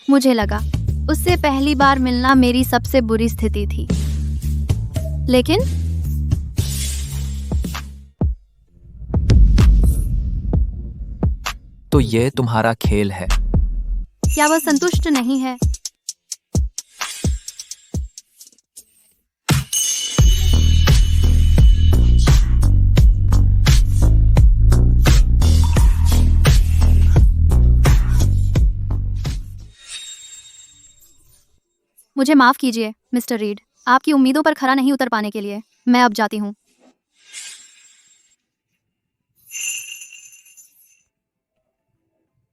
मुझे लगा उससे पहली बार मिलना मेरी सबसे बुरी स्थिति थी, लेकिन तो ये तुम्हारा खेल है। क्या वह संतुष्ट नहीं है? मुझे माफ कीजिए मिस्टर रीड, आपकी उम्मीदों पर खरा नहीं उतर पाने के लिए मैं अब जाती हूँ।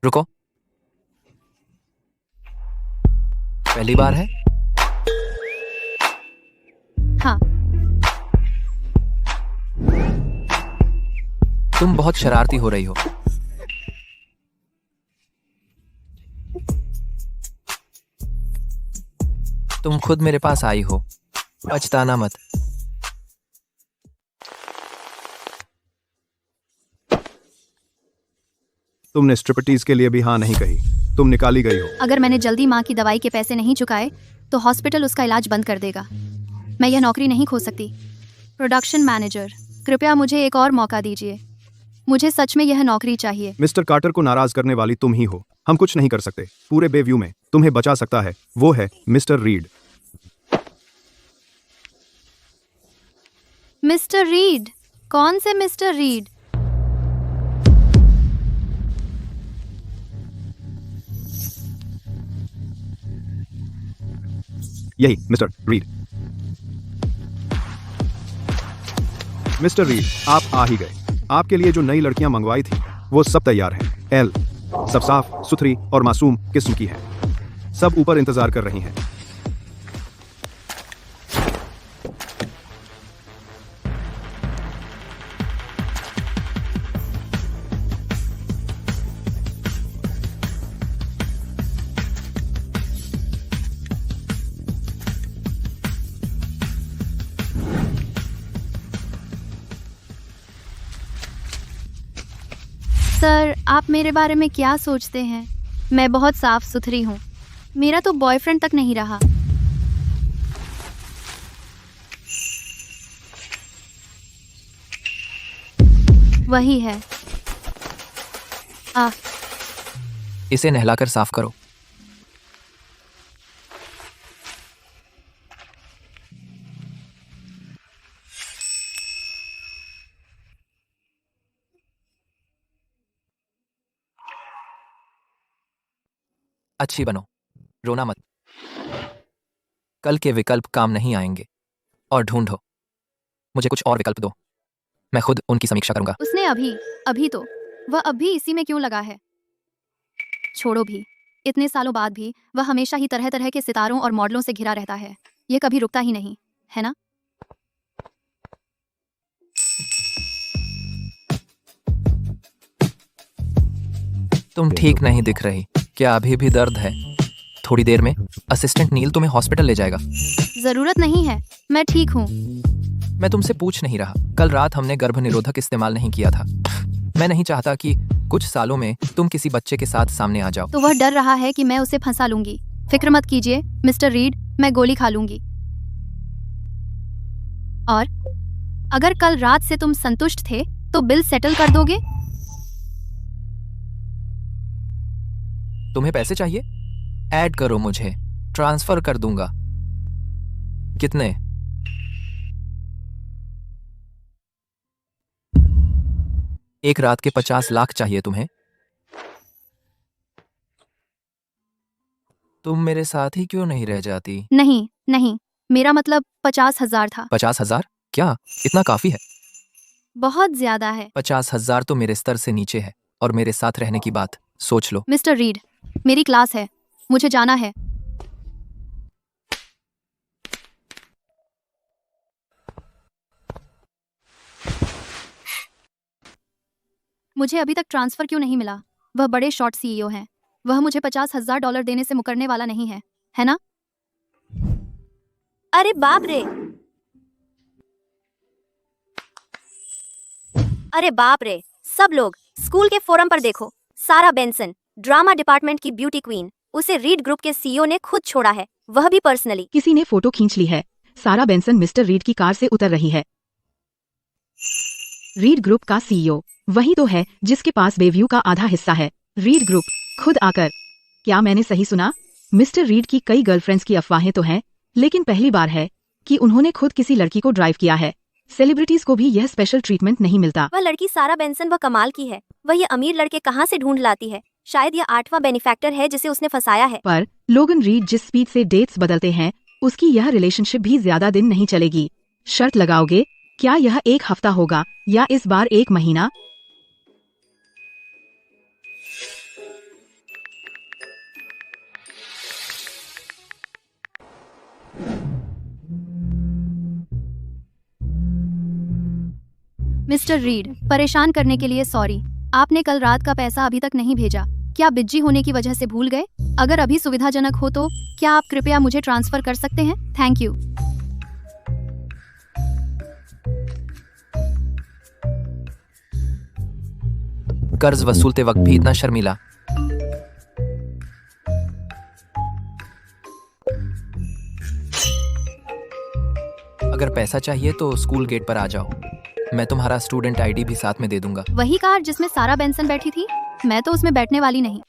रुको, पहली बार है? हाँ, तुम बहुत शरारती हो रही हो। तुम खुद मेरे पास आई हो, पछताना मत। तुमने स्ट्रिपटीज के लिए भी हाँ नहीं कही, तुम निकाली गई हो। अगर मैंने जल्दी माँ की दवाई के पैसे नहीं चुकाए तो हॉस्पिटल उसका इलाज बंद कर देगा। मैं यह नौकरी नहीं खो सकती। प्रोडक्शन मैनेजर, कृपया मुझे एक और मौका दीजिए। मुझे सच में यह नौकरी चाहिए। मिस्टर कार्टर को नाराज करने वाली तुम ही हो। हम कुछ नहीं कर सकते। पूरे बेव्यू में तुम्हें बचा सकता है वो है मिस्टर रीड। Mister read? कौन से मिस्टर रीड? यही मिस्टर रीड। मिस्टर रीड, आप आ ही गए। आपके लिए जो नई लड़कियां मंगवाई थी वो सब तैयार हैं। एल सब साफ सुथरी और मासूम किस्म की हैं। सब ऊपर इंतजार कर रही हैं। सर, आप मेरे बारे में क्या सोचते हैं? मैं बहुत साफ सुथरी हूँ। मेरा तो बॉयफ्रेंड तक नहीं रहा। वही है। इसे नहलाकर साफ करो। अच्छी बनो, रोना मत। कल के विकल्प काम नहीं आएंगे और ढूंढो। मुझे कुछ और विकल्प दो, मैं खुद उनकी समीक्षा करूंगा। उसने अभी तो वह अब भी इसी में क्यों लगा है? छोड़ो भी, इतने सालों बाद भी वह हमेशा ही तरह तरह के सितारों और मॉडलों से घिरा रहता है। यह कभी रुकता ही नहीं है ना? तुम ठीक नहीं दिख रही। क्या अभी भी दर्द है? थोड़ी देर में असिस्टेंट नील तुम्हें हॉस्पिटल ले जाएगा। जरूरत नहीं है, मैं ठीक हूँ। मैं तुमसे पूछ नहीं रहा। कल रात हमने गर्भ निरोधक इस्तेमाल नहीं किया था। मैं नहीं चाहता कि कुछ सालों में तुम किसी बच्चे के साथ सामने आ जाओ। तो वह डर रहा है कि मैं उसे फंसा लूंगी। फिक्र मत कीजिए मिस्टर रीड, मैं गोली खा लूंगी। और अगर कल रात से तुम संतुष्ट थे तो बिल सेटल कर दोगे? तुम्हें पैसे चाहिए? ऐड करो, मुझे ट्रांसफर कर दूंगा। कितने? एक रात के 50 लाख चाहिए तुम्हें? तुम मेरे साथ ही क्यों नहीं रह जाती? नहीं, मेरा मतलब 50,000 था। 50,000? क्या इतना काफी है? बहुत ज्यादा है। 50,000 तो मेरे स्तर से नीचे है और मेरे साथ रहने की बात सोच लो। मिस्टर रीड, मेरी क्लास है, मुझे जाना है। मुझे अभी तक ट्रांसफर क्यों नहीं मिला? वह बड़े शॉर्ट सीईओ हैं। वह मुझे $50,000 देने से मुकरने वाला नहीं है ना? अरे बाप रे! अरे बाप रे! सब लोग स्कूल के फोरम पर देखो। सारा बेंसन, ड्रामा डिपार्टमेंट की ब्यूटी क्वीन, उसे रीड ग्रुप के सीईओ ने खुद छोड़ा है, वह भी पर्सनली। किसी ने फोटो खींच ली है। सारा बेंसन मिस्टर रीड की कार से उतर रही है। रीड ग्रुप का सीईओ वही तो है जिसके पास बेव्यू का आधा हिस्सा है। रीड ग्रुप खुद आकर। क्या मैंने सही सुना? मिस्टर रीड की कई गर्लफ्रेंड्स की अफवाहें तो हैं, लेकिन पहली बार है कि उन्होंने खुद किसी लड़की को ड्राइव किया है। सेलिब्रिटीज को भी यह स्पेशल ट्रीटमेंट नहीं मिलता। वह लड़की सारा बेंसन वह कमाल की है। वह ये अमीर लड़के कहाँ से ढूंढ लाती है? शायद यह 8वां बेनिफैक्टर है जिसे उसने फंसाया है। पर लोगन रीड जिस स्पीड से डेट्स बदलते हैं, उसकी यह रिलेशनशिप भी ज्यादा दिन नहीं चलेगी। शर्त लगाओगे? क्या यह 1 हफ्ता होगा या इस बार 1 महीना? मिस्टर रीड, परेशान करने के लिए सॉरी। आपने कल रात का पैसा अभी तक नहीं भेजा। क्या बिजी होने की वजह से भूल गए? अगर अभी सुविधाजनक हो तो क्या आप कृपया मुझे ट्रांसफर कर सकते हैं? Thank you. कर्ज वसूलते वक्त भी इतना शर्मीला। अगर पैसा चाहिए तो स्कूल गेट पर आ जाओ। मैं तुम्हारा स्टूडेंट आईडी भी साथ में दे दूंगा। वही कार जिसमें सारा बेंसन बैठी थी? मैं तो उसमें बैठने वाली नहीं।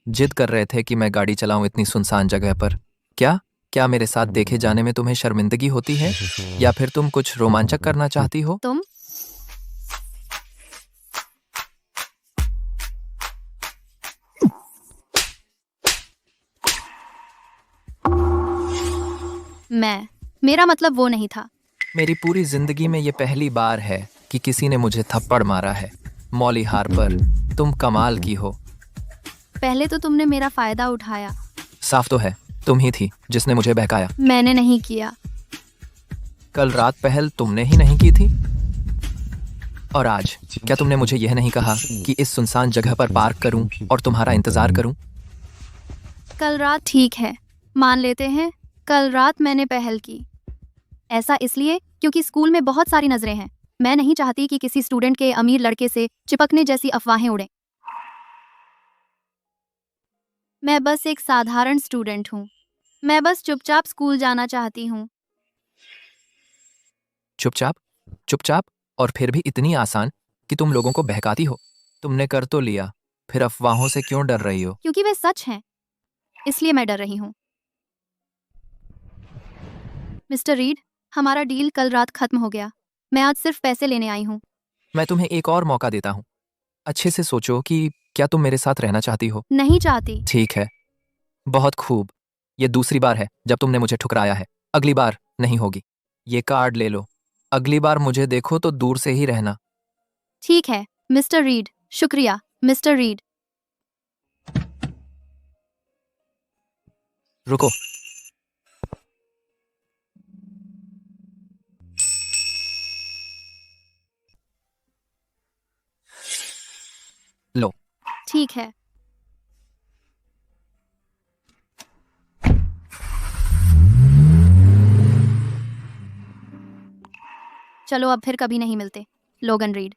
जिद कर रहे थे कि मैं गाड़ी चलाऊं इतनी सुनसान जगह पर। क्या मेरे साथ देखे जाने में तुम्हें शर्मिंदगी होती है, या फिर तुम कुछ रोमांचक करना चाहती हो? तुम मेरा मतलब वो नहीं था। मेरी पूरी जिंदगी में ये पहली बार है कि किसी ने मुझे थप्पड़ मारा है। मॉली हार्पर, तुम कमाल की हो। पहले तो तुमने मेरा फायदा उठाया। साफ तो है, तुम ही थी जिसने मुझे बहकाया। मैंने नहीं किया। कल रात पहल तुमने ही नहीं की थी? और आज क्या तुमने मुझे यह नहीं कहा कि इस सुनसान जगह पर पार्क करूं और तुम्हारा इंतजार करूं? कल रात ठीक है, मान लेते हैं कल रात मैंने पहल की। ऐसा इसलिए क्योंकि स्कूल में बहुत सारी नजरें हैं। मैं नहीं चाहती कि किसी स्टूडेंट के अमीर लड़के से चिपकने जैसी अफवाहें उड़ें। मैं बस एक साधारण स्टूडेंट हूँ। मैं बस चुपचाप स्कूल जाना चाहती हूँ। चुपचाप और फिर भी इतनी आसान कि तुम लोगों को बहकाती हो। तुमने कर तो लिया, फिर अफवाहों से क्यों डर रही हो? क्योंकि वे सच हैं, इसलिए मैं डर रही हूँ। मिस्टर रीड, हमारा डील कल रात खत्म हो गया। मैं आज सिर्फ पैसे लेने आई हूँ। मैं तुम्हें एक और मौका देता हूँ। अच्छे से सोचो कि क्या तुम मेरे साथ रहना चाहती हो? नहीं चाहती। ठीक है, बहुत खूब। ये दूसरी बार है जब तुमने मुझे ठुकराया है। अगली बार नहीं होगी। ये कार्ड ले लो। अगली बार मुझे देखो तो दूर से ही रहना। ठीक है मिस्टर रीड। शुक्रिया मिस्टर रीड। रुको। लो। ठीक है। चलो अब फिर कभी नहीं मिलते। लोगन रीड।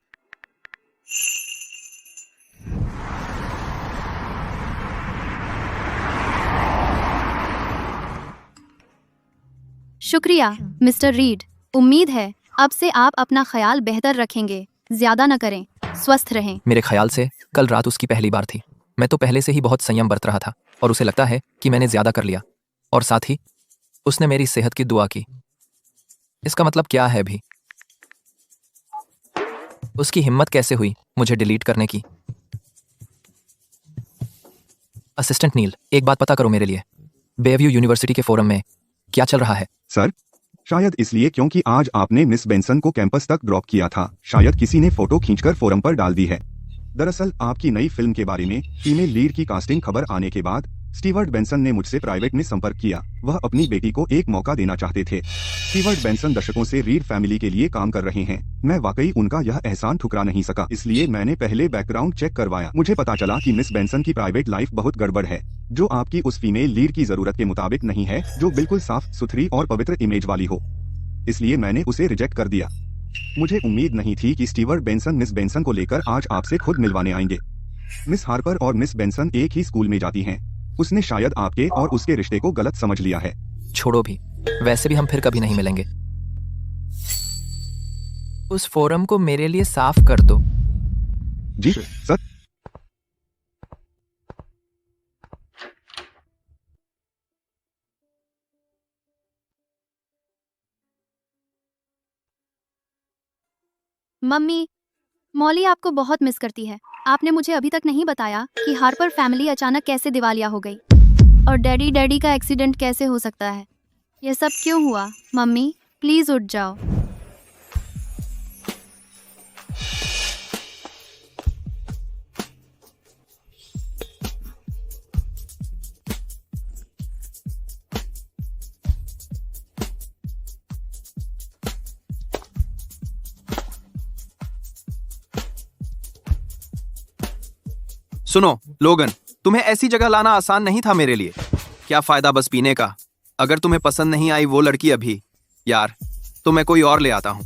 शुक्रिया मिस्टर रीड। उम्मीद है अब से आप अपना ख्याल बेहतर रखेंगे। ज्यादा न करें, स्वस्थ रहें। मेरे ख्याल से कल रात उसकी पहली बार थी। मैं तो पहले से ही बहुत संयम बरत रहा था और उसे लगता है कि मैंने ज्यादा कर लिया, और साथ ही उसने मेरी सेहत की दुआ की। इसका मतलब क्या है भी? उसकी हिम्मत कैसे हुई मुझे डिलीट करने की? असिस्टेंट नील, एक बात पता करो मेरे लिए। बेव्यू यूनिवर्सिटी के फोरम में क्या चल रहा है? सर, शायद इसलिए क्योंकि आज आपने मिस बेंसन को कैंपस तक ड्रॉप किया था। शायद किसी ने फोटो खींचकर फोरम पर डाल दी है। दरअसल आपकी नई फिल्म के बारे में फीमेल लीड की कास्टिंग खबर आने के बाद स्टीवर्ट बेंसन ने मुझसे प्राइवेट में संपर्क किया। वह अपनी बेटी को एक मौका देना चाहते थे। स्टीवर्ट बेंसन दशकों से रीड फैमिली के लिए काम कर रहे हैं। मैं वाकई उनका यह एहसान ठुकरा नहीं सका, इसलिए मैंने पहले बैकग्राउंड चेक करवाया। मुझे पता चला कि मिस बेंसन की प्राइवेट लाइफ बहुत गड़बड़ है, जो आपकी उस फीमेल लीड की जरूरत के मुताबिक नहीं है, जो बिल्कुल साफ सुथरी और पवित्र इमेज वाली हो। इसलिए मैंने उसे रिजेक्ट कर दिया। मुझे उम्मीद नहीं थी कि स्टीवर्ट बेंसन मिस बेंसन को लेकर आज आपसे खुद मिलवाने आएंगे। मिस हार्पर और मिस बेंसन एक ही स्कूल में जाती हैं। उसने शायद आपके और उसके रिश्ते को गलत समझ लिया है। छोड़ो भी, वैसे भी हम फिर कभी नहीं मिलेंगे। उस फोरम को मेरे लिए साफ कर दो। जी सर। मम्मी, मॉली आपको बहुत मिस करती है। आपने मुझे अभी तक नहीं बताया कि हार्पर फैमिली अचानक कैसे दिवालिया हो गई, और डैडी का एक्सीडेंट कैसे हो सकता है। यह सब क्यों हुआ? मम्मी प्लीज उठ जाओ। सुनो लोगन, तुम्हें ऐसी जगह लाना आसान नहीं था मेरे लिए। क्या फायदा बस पीने का? अगर तुम्हें पसंद नहीं आई वो लड़की अभी, यार, तो मैं कोई और ले आता हूं।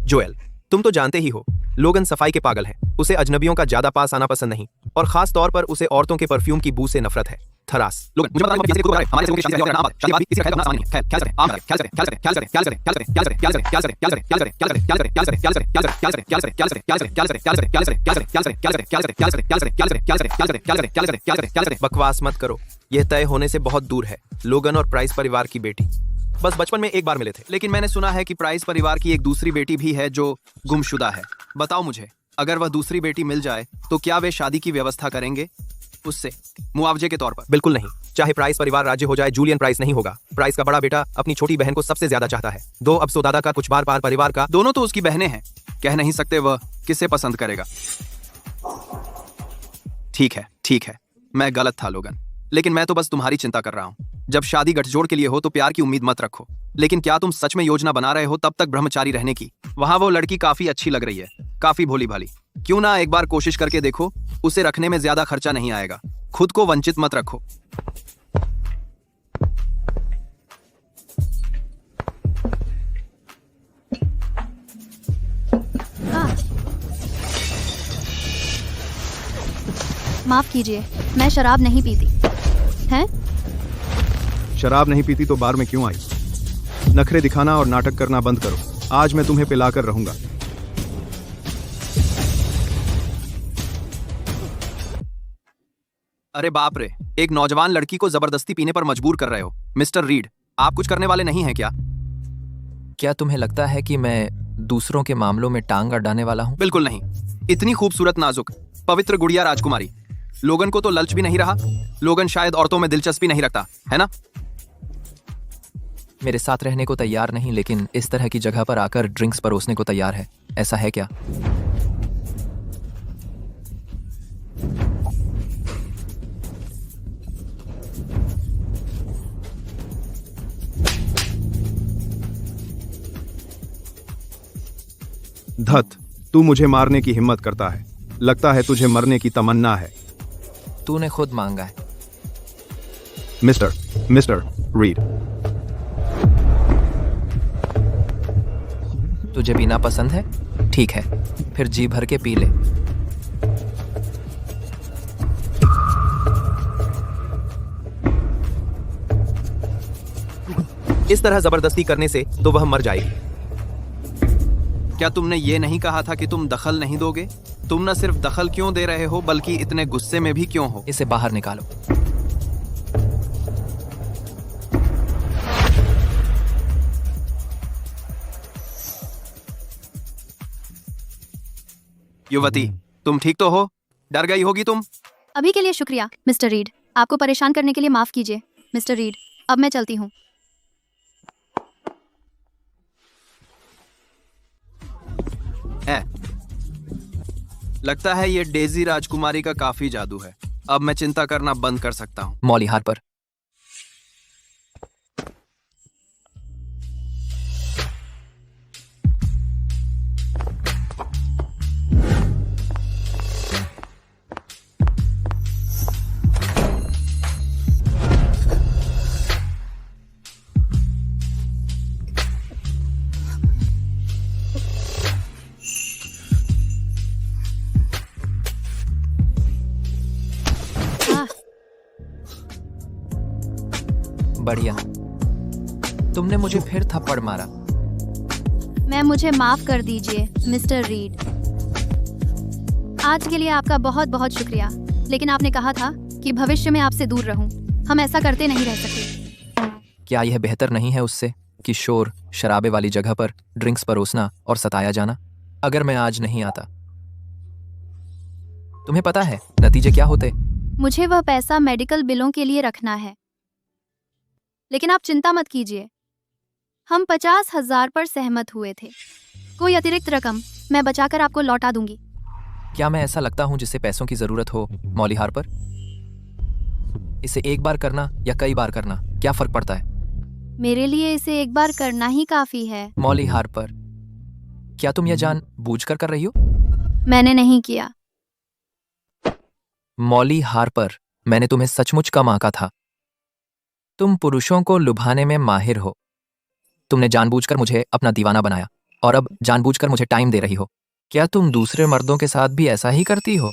जोएल, तुम तो जानते ही हो, लोगन सफाई के पागल है। उसे अजनबियों का ज्यादा पास आना पसंद नहीं, और खास तौर पर उसे औरतों के परफ्यूम की बू से नफरत है। थरास। लोगन, मुझे पता नहीं कैसे खुद हमारे समूह की शादी और नाम शादी बात किसी का खैर सामान्य है। ख्याल करें, आम करें, ख्याल करें, ख्याल करें, ख्याल करें, ख्याल करें, ख्याल करें, ख्याल करें, ख्याल करें, ख्याल करें, ख्याल करें, ख्याल करें, ख्याल करें, ख्याल करें, ख्याल करें, ख्याल करें, ख्याल करें, ख्याल करें। बकवास मत करो, यह तय होने से बहुत दूर है। लोगन और प्राइस परिवार की बेटी बस बचपन में एक बार मिले थे। लेकिन मैंने सुना है कि प्राइस परिवार की एक दूसरी बेटी भी है जो गुमशुदा है। बताओ मुझे, अगर वह दूसरी बेटी मिल जाए तो क्या वे शादी की व्यवस्था करेंगे उससे, मुआवजे के तौर पर? बिल्कुल नहीं। चाहे प्राइस परिवार राज्य हो जाए, जूलियन प्राइस नहीं होगा। प्राइस का बड़ा बेटा अपनी छोटी बहन को सबसे ज्यादा चाहता है। दो अब दादा का, कुछ बार बार परिवार का। दोनों तो उसकी बहनें हैं, कह नहीं सकते वह किसे पसंद करेगा। ठीक है, मैं गलत था लोगन, लेकिन मैं तो बस तुम्हारी चिंता कर रहा हूँ। जब शादी गठजोड़ के लिए हो तो प्यार की उम्मीद मत रखो। लेकिन क्या तुम सच में योजना बना रहे हो तब तक ब्रह्मचारी रहने की? वहां वो लड़की काफी अच्छी लग रही है, काफी भोली भाली। क्यों ना एक बार कोशिश करके देखो? उसे रखने में ज्यादा खर्चा नहीं आएगा। खुद को वंचित मत रखो। हाँ। माफ कीजिए, मैं शराब नहीं पीती। हैं? शराब नहीं पीती तो बार में क्यों आई? नखरे दिखाना और नाटक करना बंद करो। आज मैं तुम्हें पिलाकर रहूंगा। अरे बाप रे, एक नौजवान लड़की को जबरदस्ती पीने पर मजबूर कर रहे हो। मिस्टर रीड, आप कुछ करने वाले नहीं हैं क्या? क्या तुम्हें लगता है कि मैं दूसरों के मामलों में टांग अड़ाने वाला हूं? बिल्कुल नहीं। इतनी खूबसूरत, नाजुक, पवित्र गुड़िया राजकुमारी। लोगन को तो ललच भी नहीं रहा। लोगन शायद औरतों में दिलचस्पी नहीं रखता, है ना? मेरे साथ रहने को तैयार नहीं, लेकिन इस तरह की जगह पर आकर ड्रिंक्स परोसने को तैयार है। ऐसा है क्या? धत, तू मुझे मारने की हिम्मत करता है। लगता है तुझे मरने की तमन्ना है। तूने खुद मांगा है। मिस्टर रीड, तुझे पीना पसंद है? ठीक है, फिर जी भर के पी ले। इस तरह जबरदस्ती करने से तो वह मर जाएगी। क्या तुमने ये नहीं कहा था कि तुम दखल नहीं दोगे? तुम न सिर्फ दखल क्यों दे रहे हो, बल्कि इतने गुस्से में भी क्यों हो? इसे बाहर निकालो। युवती, तुम ठीक तो हो? डर गई होगी तुम। अभी के लिए शुक्रिया मिस्टर रीड। आपको परेशान करने के लिए माफ कीजिए मिस्टर रीड। अब मैं चलती हूँ। लगता है ये डेजी राजकुमारी का काफी जादू है। अब मैं चिंता करना बंद कर सकता हूँ। मॉली हार्पर, आह, बढ़िया। तुमने मुझे फिर थप्पड़ मारा। मुझे माफ कर दीजिए मिस्टर रीड। आज के लिए आपका बहुत बहुत शुक्रिया, लेकिन आपने कहा था कि भविष्य में आपसे दूर रहूं। हम ऐसा करते नहीं रह सकते। क्या यह बेहतर नहीं है उससे कि शोर शराबे वाली जगह पर ड्रिंक्स परोसना और सताया जाना? अगर मैं आज नहीं आता, तुम्हें पता है नतीजे क्या होते? मुझे वह पैसा मेडिकल बिलों के लिए रखना है, लेकिन आप चिंता मत कीजिए। हम 50,000 पर सहमत हुए थे। कोई अतिरिक्त रकम मैं बचाकर आपको लौटा दूंगी। क्या मैं ऐसा लगता हूं जिसे पैसों की जरूरत हो, मॉली हार्पर? इसे एक बार करना या कई बार करना क्या फर्क पड़ता है? मेरे लिए इसे एक बार करना ही काफी है। मॉली हार्पर, क्या तुम यह जान बूझकर कर रही हो? मैंने नहीं किया। मॉली हार्पर, मैंने तुम्हें सचमुच कम आंका था। तुम पुरुषों को लुभाने में माहिर हो। तुमने जानबूझकर मुझे अपना दीवाना बनाया और अब जानबूझकर मुझे टाइम दे रही हो। क्या तुम दूसरे मर्दों के साथ भी ऐसा ही करती हो?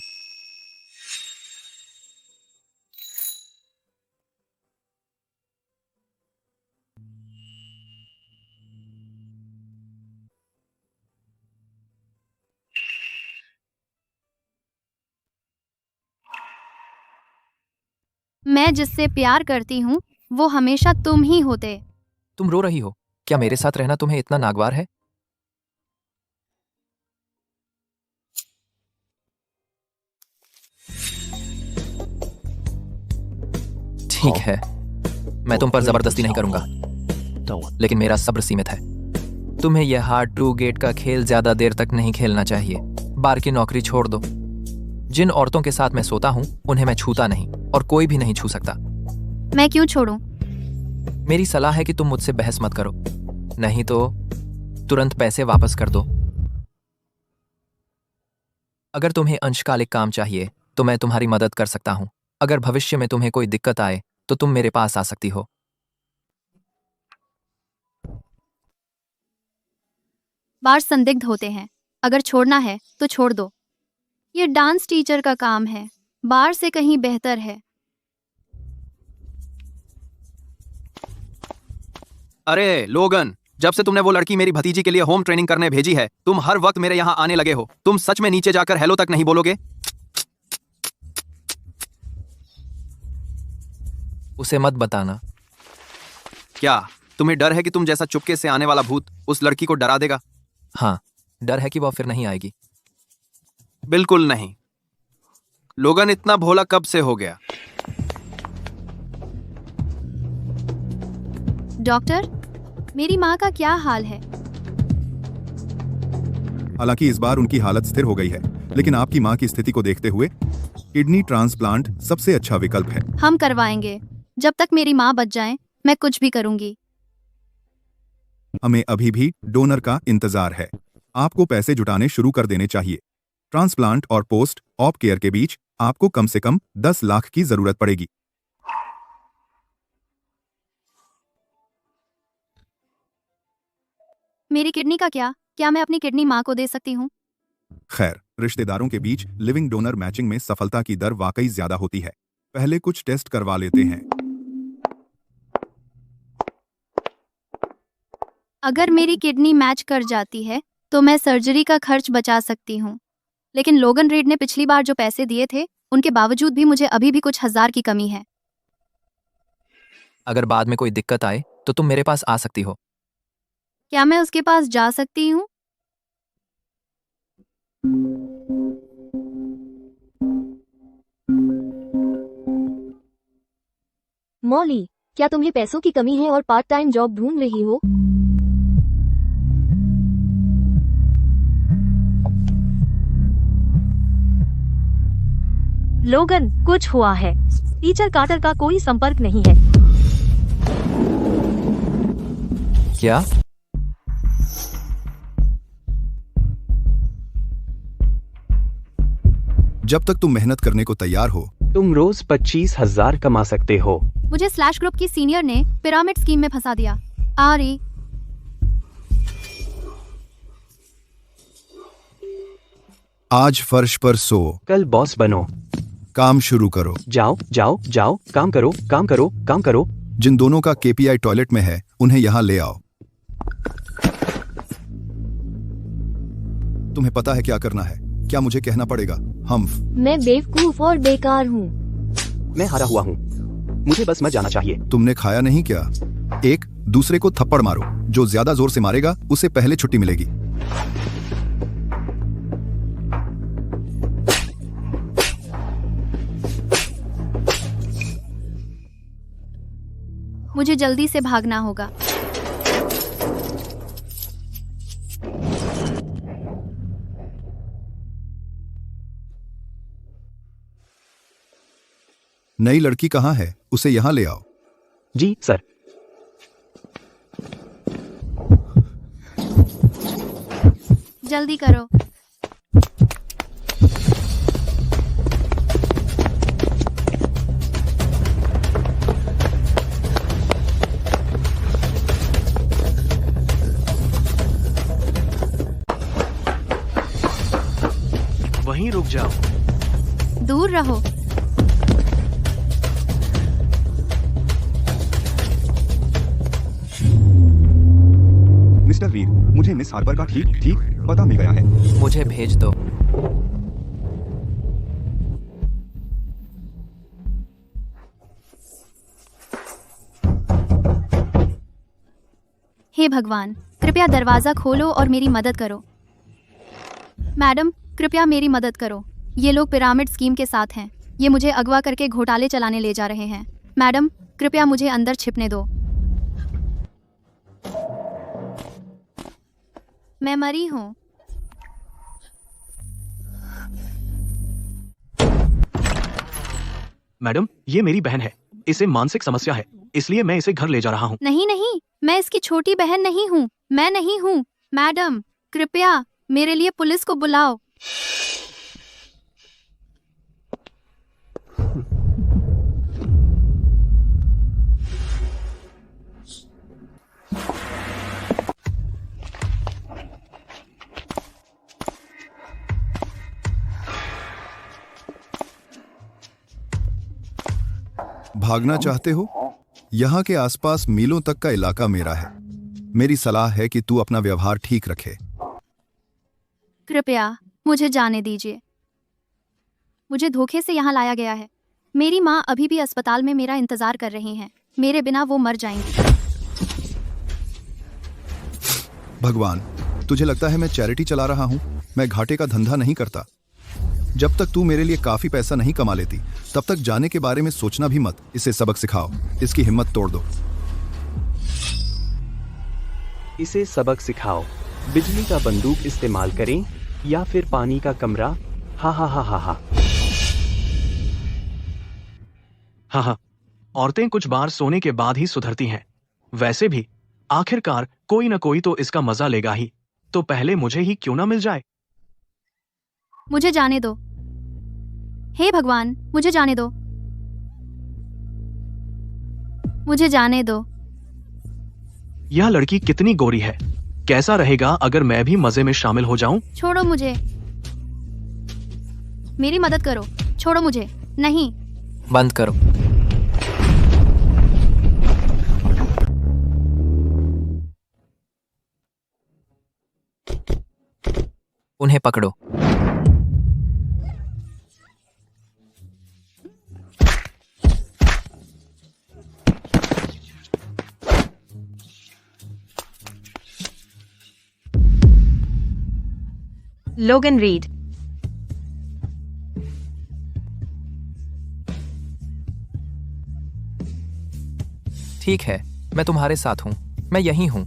मैं जिससे प्यार करती हूँ वो हमेशा तुम ही होते। तुम रो रही हो। क्या मेरे साथ रहना तुम्हें इतना नागवार है? ठीक है, मैं तुम पर जबरदस्ती नहीं करूंगा, लेकिन मेरा सब्र सीमित है। तुम्हें यह हार्ड टू गेट का खेल ज्यादा देर तक नहीं खेलना चाहिए। बार की नौकरी छोड़ दो। जिन औरतों के साथ मैं सोता हूं उन्हें मैं छूता नहीं और कोई भी नहीं छू सकता। मैं क्यों छोड़ूं? मेरी सलाह है कि तुम मुझसे बहस मत करो, नहीं तो तुरंत पैसे वापस कर दो। अगर तुम्हें अंशकालिक काम चाहिए तो मैं तुम्हारी मदद कर सकता हूं। अगर भविष्य में तुम्हें कोई दिक्कत आए तो तुम मेरे पास आ सकती हो। बार संदिग्ध होते हैं। अगर छोड़ना है तो छोड़ दो। ये डांस टीचर का काम है, बार से कहीं बेहतर है। अरे लोगन, जब से तुमने वो लड़की मेरी भतीजी के लिए होम ट्रेनिंग करने भेजी है, तुम हर वक्त मेरे यहाँ आने लगे हो। तुम सच में नीचे जाकर हेलो तक नहीं बोलोगे? उसे मत बताना। क्या तुम्हें डर है कि तुम जैसा चुपके से आने वाला भूत उस लड़की को डरा देगा? हाँ, डर है कि वह फिर नहीं आएगी। बिल्कुल नहीं। लोगन इतना भोला कब से हो गया? डॉक्टर, मेरी माँ का क्या हाल है? हालांकि इस बार उनकी हालत स्थिर हो गई है, लेकिन आपकी मां की स्थिति को देखते हुए किडनी ट्रांसप्लांट सबसे अच्छा विकल्प है। हम करवाएंगे। जब तक मेरी माँ बच जाए मैं कुछ भी करूंगी। हमें अभी भी डोनर का इंतजार है। आपको पैसे जुटाने शुरू कर देने चाहिए। ट्रांसप्लांट और पोस्ट ऑप केयर के बीच आपको कम से कम 10 लाख की जरूरत पड़ेगी। मेरी किडनी का क्या मैं अपनी किडनी माँ को दे सकती हूँ? खैर, रिश्तेदारों के बीच लिविंग डोनर मैचिंग में सफलता की दर वाकई ज्यादा होती है। पहले कुछ टेस्ट करवा लेते हैं। अगर मेरी किडनी मैच कर जाती है तो मैं सर्जरी का खर्च बचा सकती हूँ, लेकिन लोगन रीड ने पिछली बार जो पैसे दिए थे उनके बावजूद भी मुझे अभी भी कुछ हजार की कमी है। अगर बाद में कोई दिक्कत आए तो तुम मेरे पास आ सकती हो। क्या मैं उसके पास जा सकती हूँ? मॉली, क्या तुम्हें पैसों की कमी है और पार्ट टाइम जॉब ढूंढ रही हो? लोगन, कुछ हुआ है। टीचर कार्टर का कोई संपर्क नहीं है। क्या? जब तक तुम मेहनत करने को तैयार हो, तुम रोज 25,000 कमा सकते हो। मुझे स्लैश ग्रुप की सीनियर ने पिरामिड स्कीम में फंसा दिया। आरी, आज फर्श पर सो, कल बॉस बनो। काम शुरू करो। जाओ जाओ जाओ, काम करो काम करो काम करो। जिन दोनों का केपीआई टॉयलेट में है, उन्हें यहाँ ले आओ। तुम्हें पता है क्या करना है? क्या मुझे कहना पड़ेगा? हम्फ। मैं बेवकूफ और बेकार हूँ। मैं हारा हुआ हूँ, मुझे बस मत जाना चाहिए। तुमने खाया नहीं क्या? एक दूसरे को थप्पड़ मारो। जो ज्यादा जोर से मारेगा उसे पहले छुट्टी मिलेगी। मुझे जल्दी से भागना होगा। नई लड़की कहाँ है? उसे यहाँ ले आओ। जी सर। जल्दी करो। वहीं रुक जाओ। दूर रहो। मिस्टर रीड, मुझे मिस हार्पर का ठीक ठीक पता मिल गया है। मुझे भेज दो। हे भगवान, कृपया दरवाजा खोलो और मेरी मदद करो। मैडम, कृपया मेरी मदद करो। ये लोग पिरामिड स्कीम के साथ हैं। ये मुझे अगवा करके घोटाले चलाने ले जा रहे हैं। मैडम, कृपया मुझे अंदर छिपने दो। मैं मरी हूँ। मैडम, ये मेरी बहन है। इसे मानसिक समस्या है, इसलिए मैं इसे घर ले जा रहा हूँ। नहीं नहीं, मैं इसकी छोटी बहन नहीं हूँ। मैं नहीं हूँ। मैडम, कृपया मेरे लिए पुलिस को बुलाओ। भागना चाहते हो? यहाँ के आसपास मीलों तक का इलाका मेरा है। मेरी सलाह है कि तू अपना व्यवहार ठीक रखे। कृपया मुझे जाने दीजिए। मुझे धोखे से यहाँ लाया गया है। मेरी माँ अभी भी अस्पताल में मेरा इंतजार कर रही हैं। मेरे बिना वो मर जाएंगी। भगवान, तुझे लगता है मैं चैरिटी चला रहा हूँ? मैं घाटे का धंधा नहीं करता। जब तक तू मेरे लिए काफी पैसा नहीं कमा लेती, तब तक जाने के बारे में सोचना भी मत। इसे सबक सिखाओ। इसकी हिम्मत तोड़ दो। इसे सबक सिखाओ। बिजली का बंदूक इस्तेमाल करें या फिर पानी का कमरा। हा हा हा हा हा। हाँ हाँ, औरतें कुछ बार सोने के बाद ही सुधरती हैं। वैसे भी आखिरकार कोई न कोई तो इसका मजा लेगा ही। तो पहले मुझे ही क्यों ना मिल जाए। मुझे जाने दो। हे भगवान, मुझे जाने दो। मुझे जाने दो। यह लड़की कितनी गोरी है। कैसा रहेगा अगर मैं भी मजे में शामिल हो जाऊं? छोड़ो मुझे। मेरी मदद करो। छोड़ो मुझे। नहीं। बंद करो। उन्हें पकड़ो। लोगन रीड। ठीक है, मैं तुम्हारे साथ हूं। मैं यहीं हूं।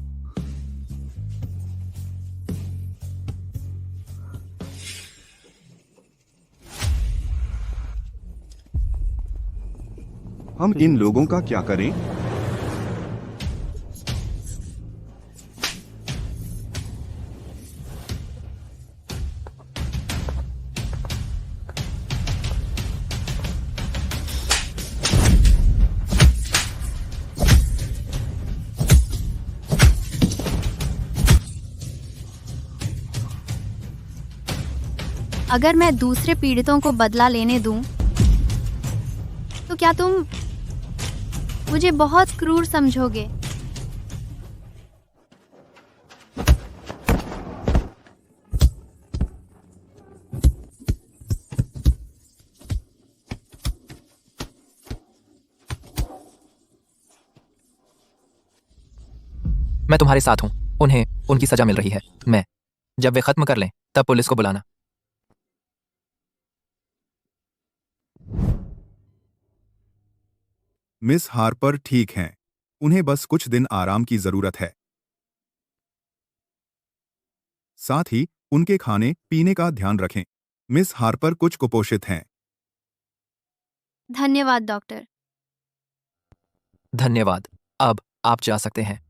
हम इन लोगों का क्या करें? अगर मैं दूसरे पीड़ितों को बदला लेने दूं, तो क्या तुम मुझे बहुत क्रूर समझोगे? मैं तुम्हारे साथ हूँ। उन्हें उनकी सजा मिल रही है। जब वे खत्म कर लें तब पुलिस को बुलाना। मिस हार्पर ठीक हैं। उन्हें बस कुछ दिन आराम की जरूरत है। साथ ही उनके खाने पीने का ध्यान रखें। मिस हार्पर कुछ कुपोषित हैं। धन्यवाद डॉक्टर। धन्यवाद। अब आप जा सकते हैं।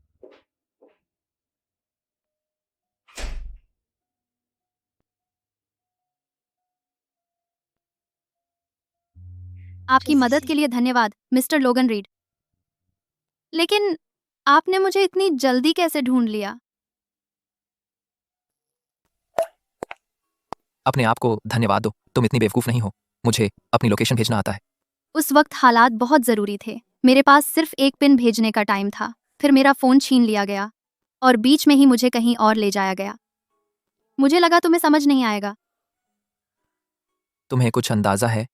आपकी मदद के लिए धन्यवाद मिस्टर लोगन रीड। लेकिन आपने मुझे इतनी जल्दी कैसे ढूंढ लिया? अपने आप को धन्यवाद दो। तुम इतनी बेवकूफ नहीं हो। मुझे अपनी लोकेशन भेजना आता है। उस वक्त हालात बहुत जरूरी थे। मेरे पास सिर्फ एक पिन भेजने का टाइम था। फिर मेरा फोन छीन लिया गया और बीच में ही मुझे कहीं और ले जाया गया। मुझे लगा तुम्हें समझ नहीं आएगा। तुम्हें कुछ अंदाजा है?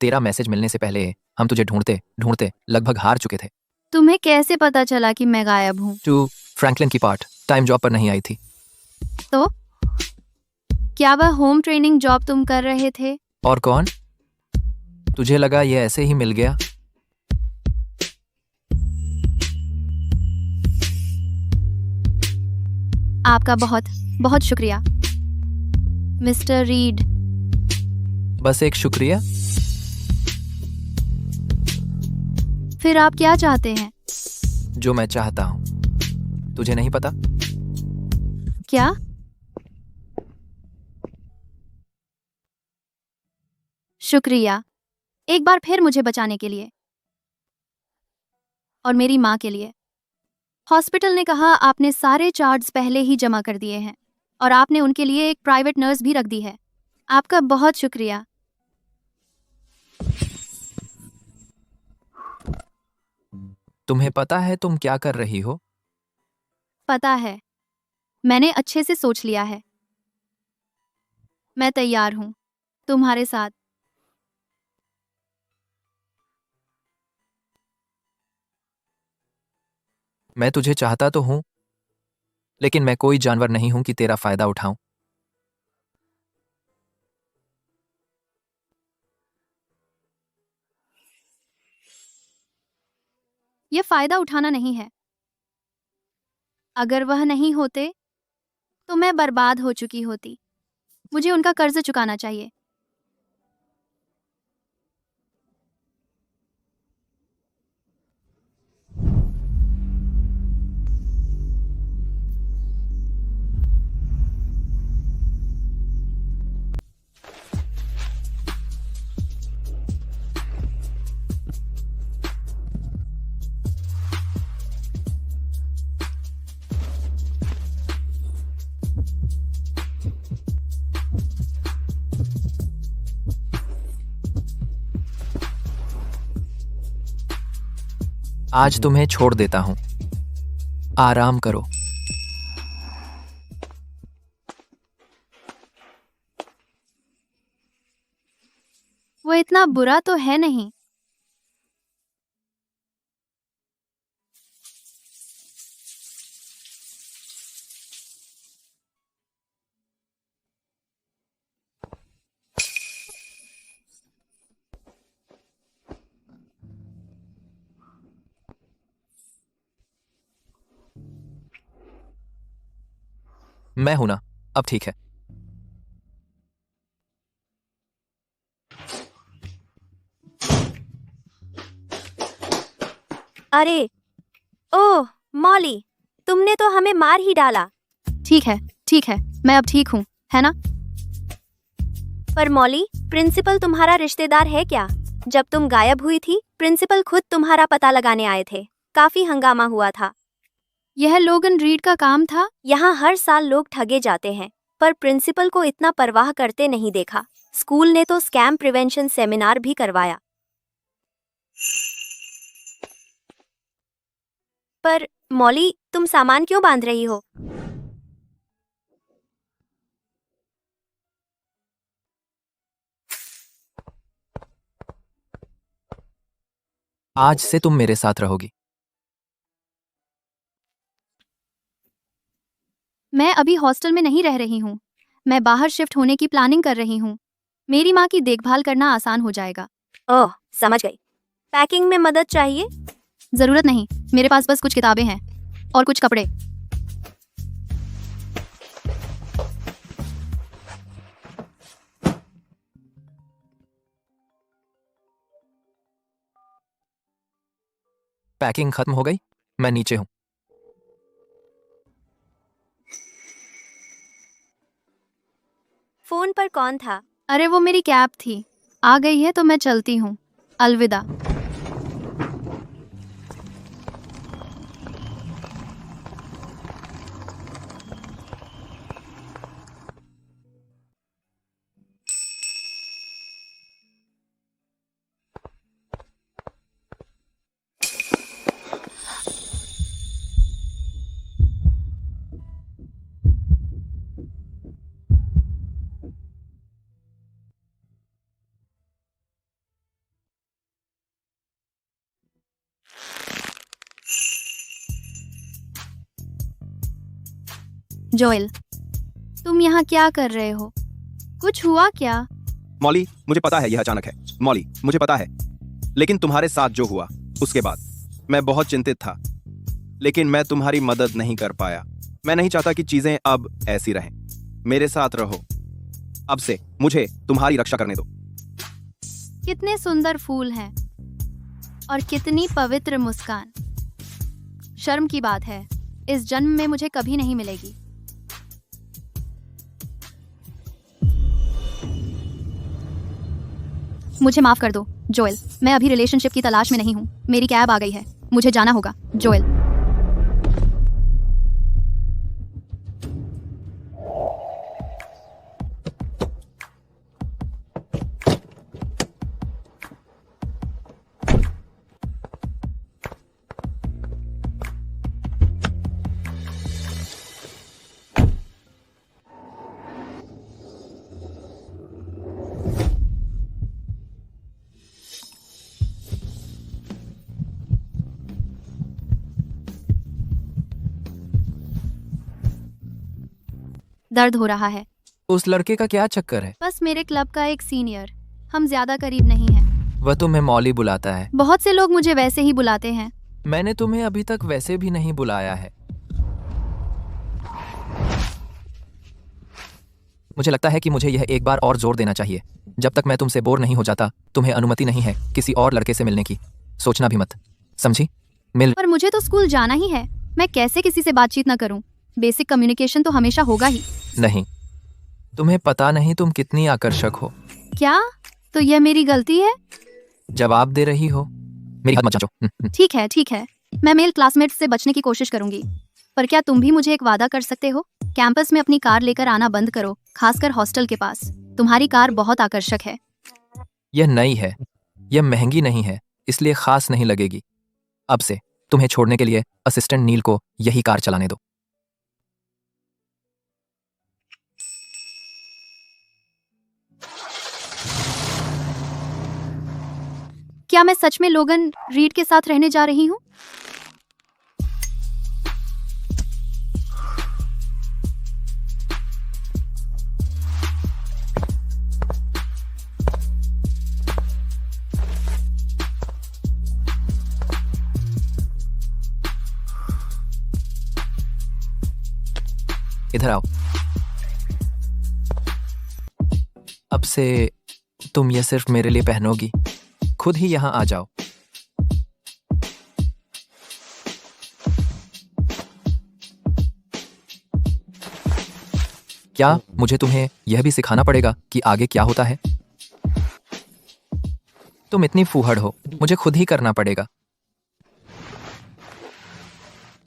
तेरा मैसेज मिलने से पहले हम तुझे ढूंढते ढूंढते लगभग हार चुके थे। तुम्हें कैसे पता चला कि मैं गायब हूँ? तू फ्रैंकलिन की पार्ट टाइम जॉब पर नहीं आई थी। तो क्या वह होम ट्रेनिंग जॉब तुम कर रहे थे? और कौन? तुझे लगा ये ऐसे ही मिल गया? आपका बहुत बहुत शुक्रिया मिस्टर रीड। बस एक शुक्रिया? फिर आप क्या चाहते हैं? जो मैं चाहता हूं तुझे नहीं पता? क्या? शुक्रिया एक बार फिर मुझे बचाने के लिए और मेरी माँ के लिए। हॉस्पिटल ने कहा आपने सारे चार्ज पहले ही जमा कर दिए हैं और आपने उनके लिए एक प्राइवेट नर्स भी रख दी है। आपका बहुत शुक्रिया। तुम्हें पता है तुम क्या कर रही हो? पता है। मैंने अच्छे से सोच लिया है। मैं तैयार हूं तुम्हारे साथ। मैं तुझे चाहता तो हूं, लेकिन मैं कोई जानवर नहीं हूं कि तेरा फायदा उठाऊं। यह फायदा उठाना नहीं है। अगर वह नहीं होते तो मैं बर्बाद हो चुकी होती। मुझे उनका कर्ज चुकाना चाहिए। आज तुम्हें छोड़ देता हूं। आराम करो। वो इतना बुरा तो है नहीं। मैं हूं ना, अब ठीक है। अरे ओह मॉली, तुमने तो हमें मार ही डाला। ठीक है, मैं अब ठीक हूँ, है ना? पर मॉली, प्रिंसिपल तुम्हारा रिश्तेदार है क्या? जब तुम गायब हुई थी, प्रिंसिपल खुद तुम्हारा पता लगाने आए थे। काफी हंगामा हुआ था। यह लोगन रीड का काम था। यहाँ हर साल लोग ठगे जाते हैं, पर प्रिंसिपल को इतना परवाह करते नहीं देखा। स्कूल ने तो स्कैम प्रिवेंशन सेमिनार भी करवाया। पर मॉली, तुम सामान क्यों बांध रही हो? आज से तुम मेरे साथ रहोगी। मैं अभी हॉस्टल में नहीं रह रही हूँ। मैं बाहर शिफ्ट होने की प्लानिंग कर रही हूँ। मेरी माँ की देखभाल करना आसान हो जाएगा। ओह, समझ गई। पैकिंग में मदद चाहिए? जरूरत नहीं, मेरे पास बस कुछ किताबें हैं और कुछ कपड़े। पैकिंग खत्म हो गई, मैं नीचे हूँ। फोन पर कौन था? अरे वो मेरी कैब थी। आ गई है तो मैं चलती हूँ। अलविदा। जोएल, तुम यहाँ क्या कर रहे हो? कुछ हुआ क्या? मॉली, मुझे पता है यह अचानक है। मॉली, मुझे पता है, लेकिन तुम्हारे साथ जो हुआ उसके बाद मैं बहुत चिंतित था, लेकिन मैं तुम्हारी मदद नहीं कर पाया। मैं नहीं चाहता कि चीजें अब ऐसी रहें। मेरे साथ रहो। अब से मुझे तुम्हारी रक्षा करने दो। कितने सुंदर फूल हैं और कितनी पवित्र मुस्कान। शर्म की बात है, इस जन्म में मुझे कभी नहीं मिलेगी। मुझे माफ कर दो जोएल, मैं अभी रिलेशनशिप की तलाश में नहीं हूँ। मेरी कैब आ गई है, मुझे जाना होगा। जोएल। दर्द हो रहा है। उस लड़के का क्या चक्कर है? बस मेरे क्लब का एक सीनियर। हम ज्यादा करीब नहीं हैं। वह तुम्हें मॉली बुलाता है। बहुत से लोग मुझे वैसे ही बुलाते हैं। मैंने तुम्हें अभी तक वैसे भी नहीं बुलाया है। मुझे लगता है कि मुझे यह एक बार और जोर देना चाहिए। जब तक मैं तुमसे बोर नहीं हो जाता, तुम्हें अनुमति नहीं है किसी और लड़के से मिलने की। सोचना भी मत, समझी? पर मुझे तो स्कूल जाना ही है। मैं कैसे किसी से बातचीत न करूं? बेसिक कम्युनिकेशन तो हमेशा होगा ही। नहीं, तुम्हें पता नहीं तुम कितनी आकर्षक हो। क्या? तो यह मेरी गलती है? जवाब दे रही हो? मेरी हद मत जांचो। ठीक है, मैं मेल क्लासमेट से बचने की कोशिश करूंगी। पर क्या तुम भी मुझे एक वादा कर सकते हो? कैंपस में अपनी कार लेकर आना बंद करो, खासकर हॉस्टल के पास। तुम्हारी कार बहुत आकर्षक है। यह नई है, यह महंगी नहीं है, इसलिए खास नहीं लगेगी। अब से तुम्हें छोड़ने के लिए असिस्टेंट नील को यही कार चलाने दो। क्या मैं सच में लोगन रीड के साथ रहने जा रही हूँ? इधर आओ। अब से तुम ये सिर्फ मेरे लिए पहनोगी। खुद ही यहाँ आ जाओ। क्या मुझे तुम्हें यह भी सिखाना पड़ेगा कि आगे क्या होता है? तुम इतनी फूहड़ हो, मुझे खुद ही करना पड़ेगा।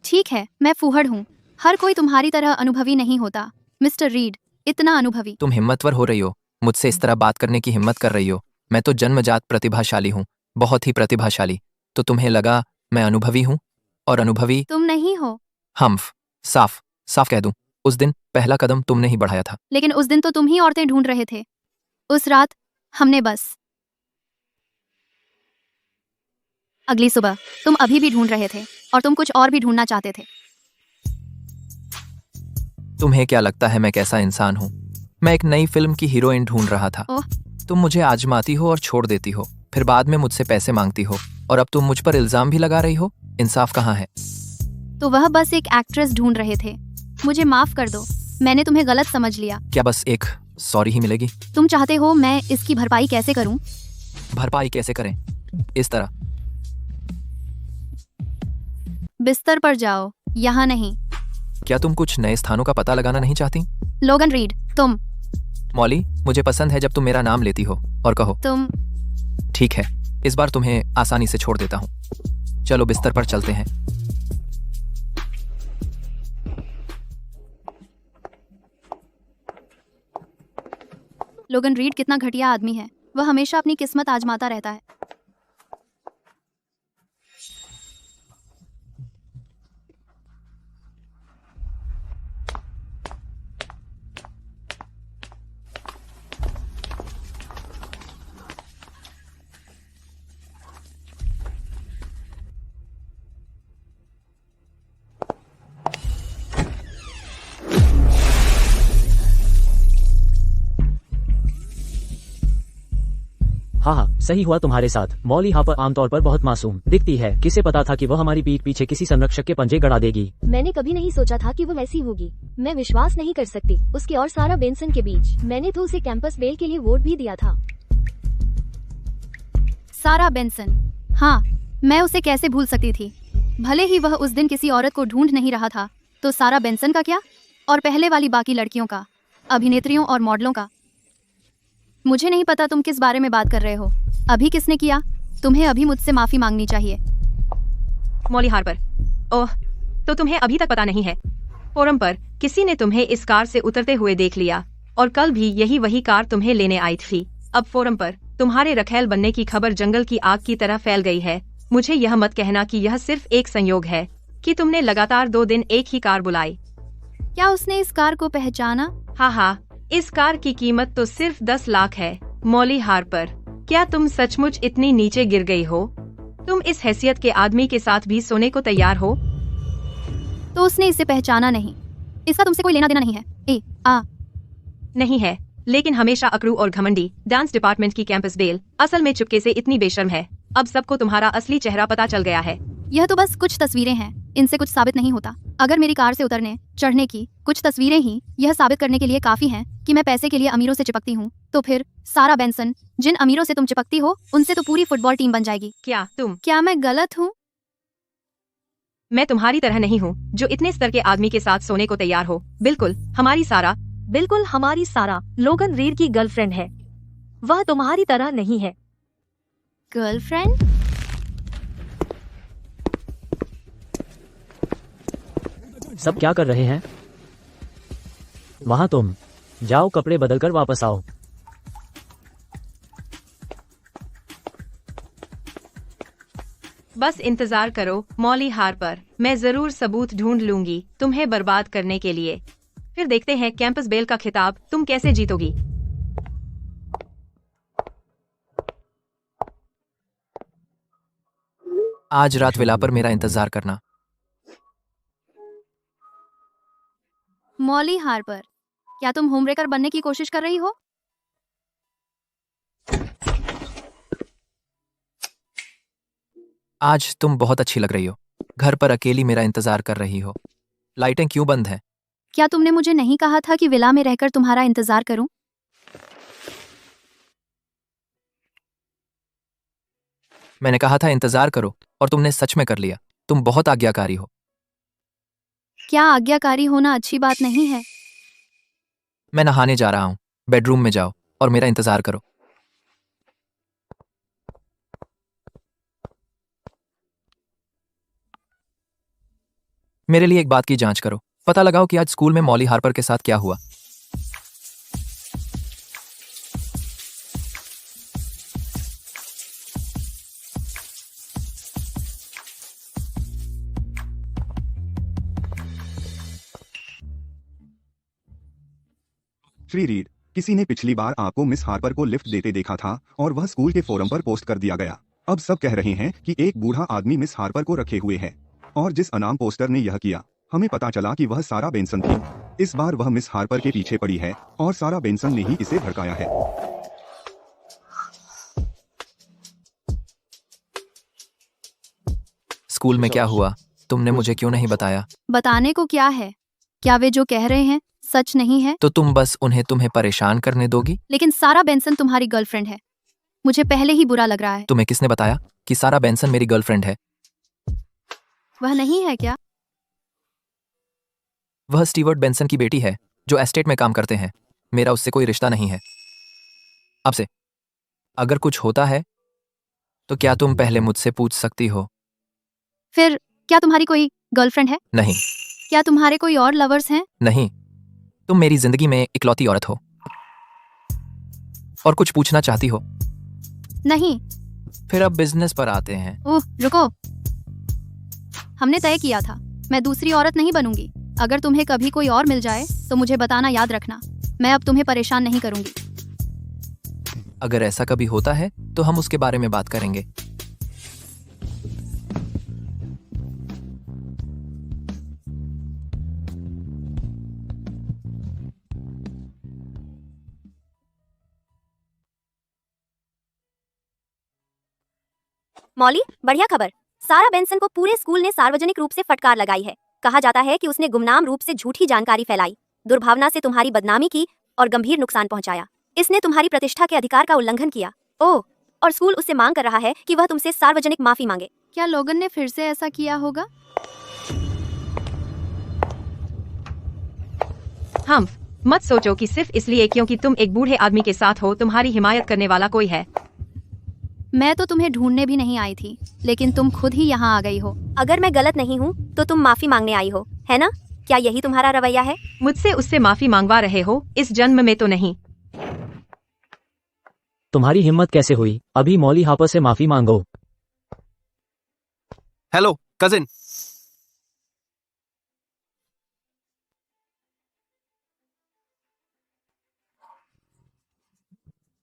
ठीक है, मैं फूहड़ हूँ। हर कोई तुम्हारी तरह अनुभवी नहीं होता। मिस्टर रीड, इतना अनुभवी। तुम हिम्मतवर हो रही हो, मुझसे इस तरह बात करने की हिम्मत कर रही हो। मैं तो जन्मजात प्रतिभाशाली हूँ, बहुत ही प्रतिभाशाली। तो तुम्हें लगा मैं अनुभवी हूँ? और अनुभवी तुम नहीं हो। हम्फ, साफ साफ कह दूं, उस दिन पहला कदम तुमने ही बढ़ाया था। लेकिन उस दिन तो तुम ही औरतें ढूंढ रहे थे। उस रात हमने बस। अगली सुबह तुम अभी भी ढूंढ रहे थे और तुम कुछ और भी ढूंढना चाहते थे। तुम्हें क्या लगता है मैं कैसा इंसान हूँ? मैं एक नई फिल्म की हीरोइन ढूंढ रहा था। ओह। तुम मुझे आजमाती हो और छोड़ देती हो, फिर बाद में मुझसे पैसे मांगती हो, और अब तुम मुझ पर इल्जाम भी लगा रही हो। इंसाफ कहाँ है? तो वह बस एक एक्ट्रेस ढूंढ रहे थे। मुझे माफ कर दो, मैंने तुम्हें गलत समझ लिया। क्या बस एक सॉरी ही मिलेगी? तुम चाहते हो मैं इसकी भरपाई कैसे करूं? भरपाई कैसे करें? इस तरह। बिस्तर पर जाओ, यहाँ नहीं। क्या तुम कुछ नए स्थानों का पता लगाना नहीं चाहती? लोगन रीड, तुम। मॉली, मुझे पसंद है जब तुम मेरा नाम लेती हो और कहो। तुम। ठीक है, इस बार तुम्हें आसानी से छोड़ देता हूँ। चलो बिस्तर पर चलते हैं। लोगन रीड कितना घटिया आदमी है। वह हमेशा अपनी किस्मत आजमाता रहता है। हाँ हाँ, सही हुआ तुम्हारे साथ। मॉली हार्पर आमतौर पर बहुत मासूम दिखती है। किसे पता था कि वह हमारी पीठ पीछे किसी संरक्षक के पंजे गड़ा देगी। मैंने कभी नहीं सोचा था कि वो वैसी होगी। मैं विश्वास नहीं कर सकती उसके और सारा बेंसन के बीच। मैंने तो उसे कैंपस बेल के लिए वोट भी दिया था। सारा बेंसन, हाँ, मैं उसे कैसे भूल सकती थी। भले ही वह उस दिन किसी औरत को ढूंढ नहीं रहा था, तो सारा बेंसन का क्या? और पहले वाली बाकी लड़कियों का, अभिनेत्रियों और मॉडलों का। मुझे नहीं पता तुम किस बारे में बात कर रहे हो। अभी किसने किया? तुम्हें अभी मुझसे माफी मांगनी चाहिए। मॉली हार्पर, ओह, तो तुम्हें अभी तक पता नहीं है। फोरम पर किसी ने तुम्हें इस कार से उतरते हुए देख लिया, और कल भी यही वही कार तुम्हें लेने आई थी। अब फोरम पर तुम्हारे रखेल बनने की खबर जंगल की आग की तरह फैल गई है। मुझे यह मत कहना कि यह सिर्फ एक संयोग है कि तुमने लगातार 2 दिन एक ही कार बुलाई। क्या उसने इस कार को पहचाना? हाँ हाँ, इस कार की कीमत तो सिर्फ 10 लाख है। मॉली हार्पर, क्या तुम सचमुच इतनी नीचे गिर गई हो? तुम इस हैसियत के आदमी के साथ भी सोने को तैयार हो? तो उसने इसे पहचाना नहीं। इसका तुमसे कोई लेना देना नहीं है। नहीं है, लेकिन हमेशा अकड़ू और घमंडी डांस डिपार्टमेंट की कैंपस बेल असल में चुपके से इतनी बेशर्म है। अब सबको तुम्हारा असली चेहरा पता चल गया है। यह तो बस कुछ तस्वीरें हैं, इनसे कुछ साबित नहीं होता। अगर मेरी कार से उतरने चढ़ने की कुछ तस्वीरें ही यह साबित करने के लिए काफी हैं कि मैं पैसे के लिए अमीरों से चिपकती हूँ, तो फिर सारा बेंसन, जिन अमीरों से तुम चिपकती हो उनसे तो पूरी फुटबॉल टीम बन जाएगी। क्या मैं गलत हूँ? मैं तुम्हारी तरह नहीं हूँ जो इतने स्तर के आदमी के साथ सोने को तैयार हो। बिल्कुल हमारी सारा लोगन रीड की गर्लफ्रेंड है। वह तुम्हारी तरह नहीं है। गर्लफ्रेंड? सब क्या कर रहे हैं वहाँ? तुम जाओ, कपड़े बदलकर वापस आओ। बस इंतजार करो मॉली हार्पर, मैं जरूर सबूत ढूंढ लूंगी तुम्हें बर्बाद करने के लिए। फिर देखते हैं कैंपस बेल का खिताब तुम कैसे जीतोगी। आज रात विला पर मेरा इंतजार करना। मॉली हार्पर, क्या तुम होमब्रेकर बनने की कोशिश कर रही हो? आज तुम बहुत अच्छी लग रही हो। घर पर अकेली मेरा इंतजार कर रही हो। लाइटें क्यों बंद हैं? क्या तुमने मुझे नहीं कहा था कि विला में रहकर तुम्हारा इंतजार करूं? मैंने कहा था इंतजार करो, और तुमने सच में कर लिया। तुम बहुत आज्ञाकारी हो। क्या आज्ञाकारी होना अच्छी बात नहीं है? मैं नहाने जा रहा हूँ। बेडरूम में जाओ और मेरा इंतजार करो। मेरे लिए एक बात की जांच करो। पता लगाओ कि आज स्कूल में मॉली हार्पर के साथ क्या हुआ। श्री रीड, किसी ने पिछली बार आपको मिस हार्पर को लिफ्ट देते देखा था और वह स्कूल के फोरम पर पोस्ट कर दिया गया। अब सब कह रहे हैं कि एक बूढ़ा आदमी मिस हार्पर को रखे हुए है और जिस अनाम पोस्टर ने यह किया, हमें पता चला कि वह सारा बेंसन थी। इस बार वह मिस हार्पर के पीछे पड़ी है और सारा बेंसन ने ही इसे भड़काया है। स्कूल में क्या हुआ? तुमने मुझे क्यों नहीं बताया? बताने को क्या है? क्या वे जो कह रहे हैं सच नहीं है? तो तुम बस उन्हें तुम्हें परेशान करने दोगी? लेकिन सारा बेंसन तुम्हारी गर्लफ्रेंड है। मुझे पहले ही बुरा लग रहा है। तुम्हें किसने बताया कि सारा बेंसन मेरी गर्लफ्रेंड है? वह नहीं है क्या? वह स्टीवर्ट बेंसन की बेटी है जो एस्टेट में काम करते हैं। मेरा उससे कोई रिश्ता नहीं है। अब से अगर कुछ होता है तो क्या तुम पहले मुझसे पूछ सकती हो? फिर क्या तुम्हारी कोई गर्लफ्रेंड है? नहीं। क्या तुम्हारे कोई और लवर्स हैं? नहीं। तुम मेरी जिंदगी में इकलौती औरत हो। और कुछ पूछना चाहती हो? नहीं। फिर अब बिजनेस पर आते हैं। ओह रुको, हमने तय किया था मैं दूसरी औरत नहीं बनूंगी। अगर तुम्हें कभी कोई और मिल जाए तो मुझे बताना याद रखना। मैं अब तुम्हें परेशान नहीं करूंगी। अगर ऐसा कभी होता है तो हम उसके बारे में बात करेंगे। मॉली, बढ़िया खबर। सारा बेंसन को पूरे स्कूल ने सार्वजनिक रूप से फटकार लगाई है। कहा जाता है कि उसने गुमनाम रूप से झूठी जानकारी फैलाई, दुर्भावना से तुम्हारी बदनामी की और गंभीर नुकसान पहुंचाया। इसने तुम्हारी प्रतिष्ठा के अधिकार का उल्लंघन किया। ओह, और स्कूल उससे मांग कर रहा है कि वह तुमसे सार्वजनिक माफी मांगे। क्या लोगन ने फिर से ऐसा किया होगा? हम मत सोचो कि सिर्फ इसलिए क्योंकि तुम एक बूढ़े आदमी के साथ हो तुम्हारी हिमायत करने वाला कोई है। मैं तो तुम्हें ढूंढने भी नहीं आई थी, लेकिन तुम खुद ही यहाँ आ गई हो। अगर मैं गलत नहीं हूँ तो तुम माफी मांगने आई हो, है ना? क्या यही तुम्हारा रवैया है? मुझसे उससे माफी मांगवा रहे हो? इस जन्म में तो नहीं। तुम्हारी हिम्मत कैसे हुई? अभी मॉली हार्पर से माफी मांगो। Hello cousin.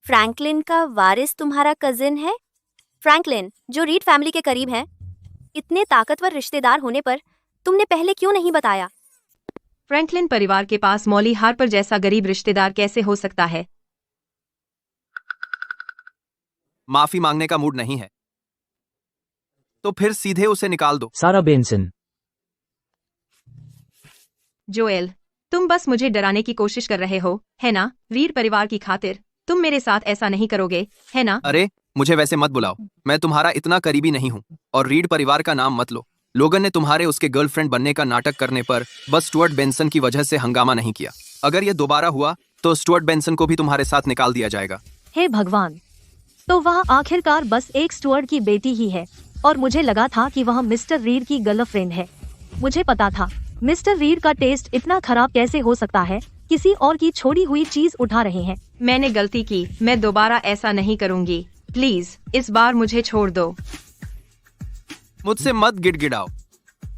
फ्रैंकलिन का वारिस तुम्हारा कजिन है? फ्रैंकलिन, जो रीड फैमिली के करीब है। इतने ताकतवर रिश्तेदार होने पर तुमने पहले क्यों नहीं बताया? फ्रैंकलिन परिवार के पास मॉली हार्पर जैसा गरीब रिश्तेदार कैसे हो सकता है? माफी मांगने का मूड नहीं है तो फिर सीधे उसे निकाल दो। सारा बेंसन। जोएल, तुम बस मुझे डराने की कोशिश कर रहे हो, है ना? रीड परिवार की खातिर तुम मेरे साथ ऐसा नहीं करोगे, है ना? अरे मुझे वैसे मत बुलाओ, मैं तुम्हारा इतना करीबी नहीं हूँ। और रीड परिवार का नाम मत लो। लोगन ने तुम्हारे उसके गर्लफ्रेंड बनने का नाटक करने पर बस स्टुअर्ट बेंसन की वजह से हंगामा नहीं किया। अगर ये दोबारा हुआ तो स्टुअर्ट बेंसन को भी तुम्हारे साथ निकाल दिया जाएगा। हे भगवान, तो वह आखिरकार बस एक स्टुअर्ट की बेटी ही है और मुझे लगा था कि वह मिस्टर रीड की गर्लफ्रेंड है। मुझे पता था। मिस्टर रीड का टेस्ट इतना खराब कैसे हो सकता है? किसी और की छोड़ी हुई चीज उठा रहे हैं। मैंने गलती की, मैं दोबारा ऐसा नहीं करूंगी। प्लीज इस बार मुझे छोड़ दो। मुझसे मत गिड़गिड़ाओ।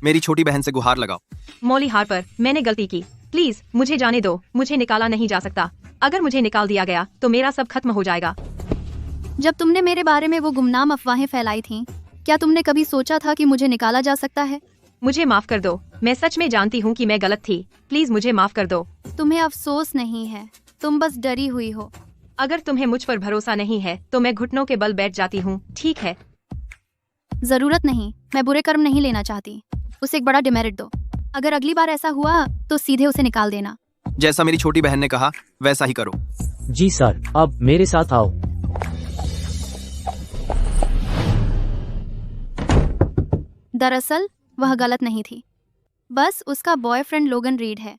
मेरी छोटी बहन से गुहार लगाओ। मॉली हार्पर, मैंने गलती की, प्लीज मुझे जाने दो। मुझे निकाला नहीं जा सकता। अगर मुझे निकाल दिया गया तो मेरा सब खत्म हो जाएगा। जब तुमने मेरे बारे में वो गुमनाम अफवाहें फैलाई थीं, क्या तुमने कभी सोचा था कि मुझे निकाला जा सकता है? मुझे माफ कर दो। मैं सच में जानती हूँ कि मैं गलत थी। प्लीज मुझे माफ कर दो। तुम्हें अफसोस नहीं है, तुम बस डरी हुई हो। अगर तुम्हें मुझ पर भरोसा नहीं है तो मैं घुटनों के बल बैठ जाती हूँ, ठीक है? जरूरत नहीं, मैं बुरे कर्म नहीं लेना चाहती। उसे एक बड़ा डिमेरिट दो। अगर अगली बार ऐसा हुआ तो सीधे उसे निकाल देना। जैसा मेरी छोटी बहन ने कहा वैसा ही करो। जी सर, अब मेरे साथ आओ। दरअसल वह गलत नहीं थी, बस उसका बॉयफ्रेंड लोगन रीड है।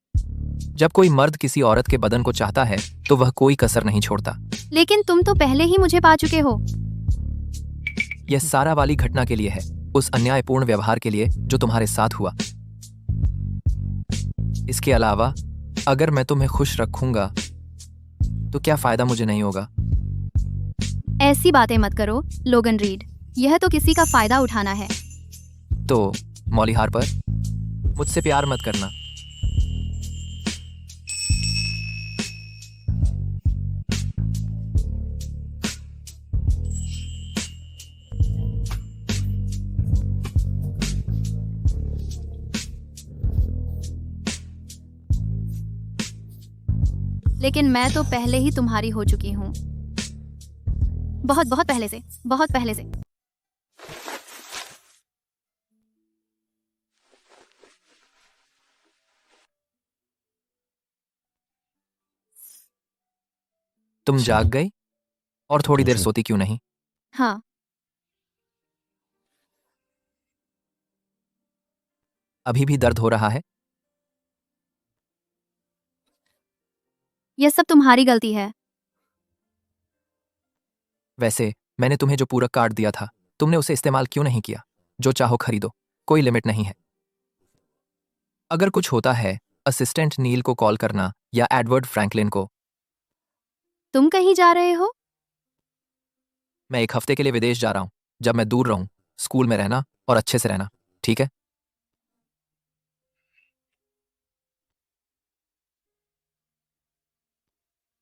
जब कोई मर्द किसी औरत के बदन को चाहता है तो वह कोई कसर नहीं छोड़ता। लेकिन तुम तो पहले ही मुझे पा चुके हो। यह सारा वाली घटना के लिए है, उस अन्यायपूर्ण व्यवहार के लिए जो तुम्हारे साथ हुआ। इसके अलावा अगर मैं तुम्हें खुश रखूंगा तो क्या फायदा मुझे नहीं होगा। ऐसी बातें मत करो लोगन रीड, यह तो किसी का फायदा उठाना है। तो मॉली हार्पर, मुझसे प्यार मत करना। लेकिन मैं तो पहले ही तुम्हारी हो चुकी हूँ, बहुत बहुत पहले से, बहुत पहले से। तुम जाग गई और थोड़ी देर सोती क्यों नहीं? हाँ, अभी भी दर्द हो रहा है? यह सब तुम्हारी गलती है। वैसे मैंने तुम्हें जो पूरक कार्ड दिया था, तुमने उसे इस्तेमाल क्यों नहीं किया? जो चाहो खरीदो, कोई लिमिट नहीं है। अगर कुछ होता है, असिस्टेंट नील को कॉल करना या एडवर्ड फ्रैंकलिन को। तुम कहीं जा रहे हो? मैं 1 हफ्ते के लिए विदेश जा रहा हूं। जब मैं दूर रहूं, स्कूल में रहना और अच्छे से रहना, ठीक है?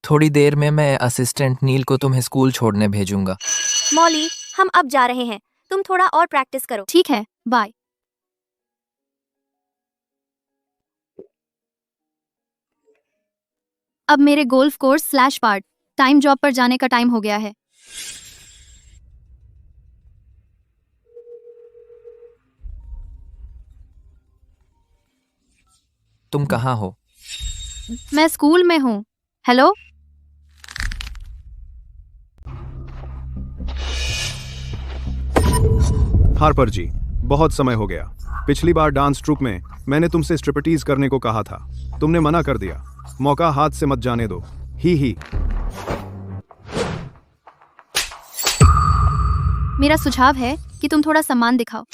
थोड़ी देर में मैं असिस्टेंट नील को तुम्हें स्कूल छोड़ने भेजूंगा। मॉली, हम अब जा रहे हैं, तुम थोड़ा और प्रैक्टिस करो। ठीक है, बाय। अब मेरे golf course / part time job पर जाने का टाइम हो गया है। तुम कहाँ हो? मैं स्कूल में हूँ। हेलो, हार्पर जी, बहुत समय हो गया। पिछली बार डांस ट्रूप में मैंने तुमसे स्ट्रिपटीज करने को कहा था, तुमने मना कर दिया। मौका हाथ से मत जाने दो। ही। मेरा सुझाव है कि तुम थोड़ा सम्मान दिखाओ।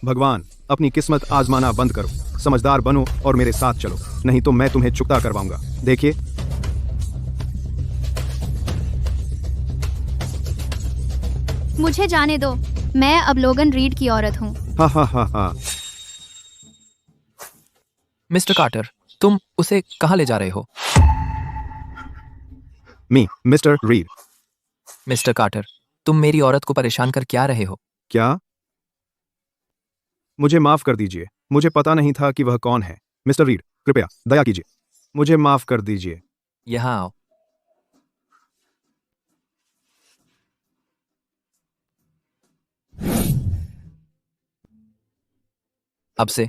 भगवान, अपनी किस्मत आजमाना बंद करो, समझदार बनो और मेरे साथ चलो, नहीं तो मैं तुम्हें चुकता करवाऊंगा। देखिए, मुझे जाने दो, मैं अब लोगन रीड की औरत हूँ। हा। मिस्टर कार्टर, तुम उसे कहाँ ले जा रहे हो? Mister read. मिस्टर कार्टर, तुम मेरी औरत को परेशान कर क्या रहे हो? क्या? मुझे माफ कर दीजिए, मुझे पता नहीं था कि वह कौन है। मिस्टर रीड, कृपया दया कीजिए, मुझे माफ कर दीजिए। यहाँ आओ। अब से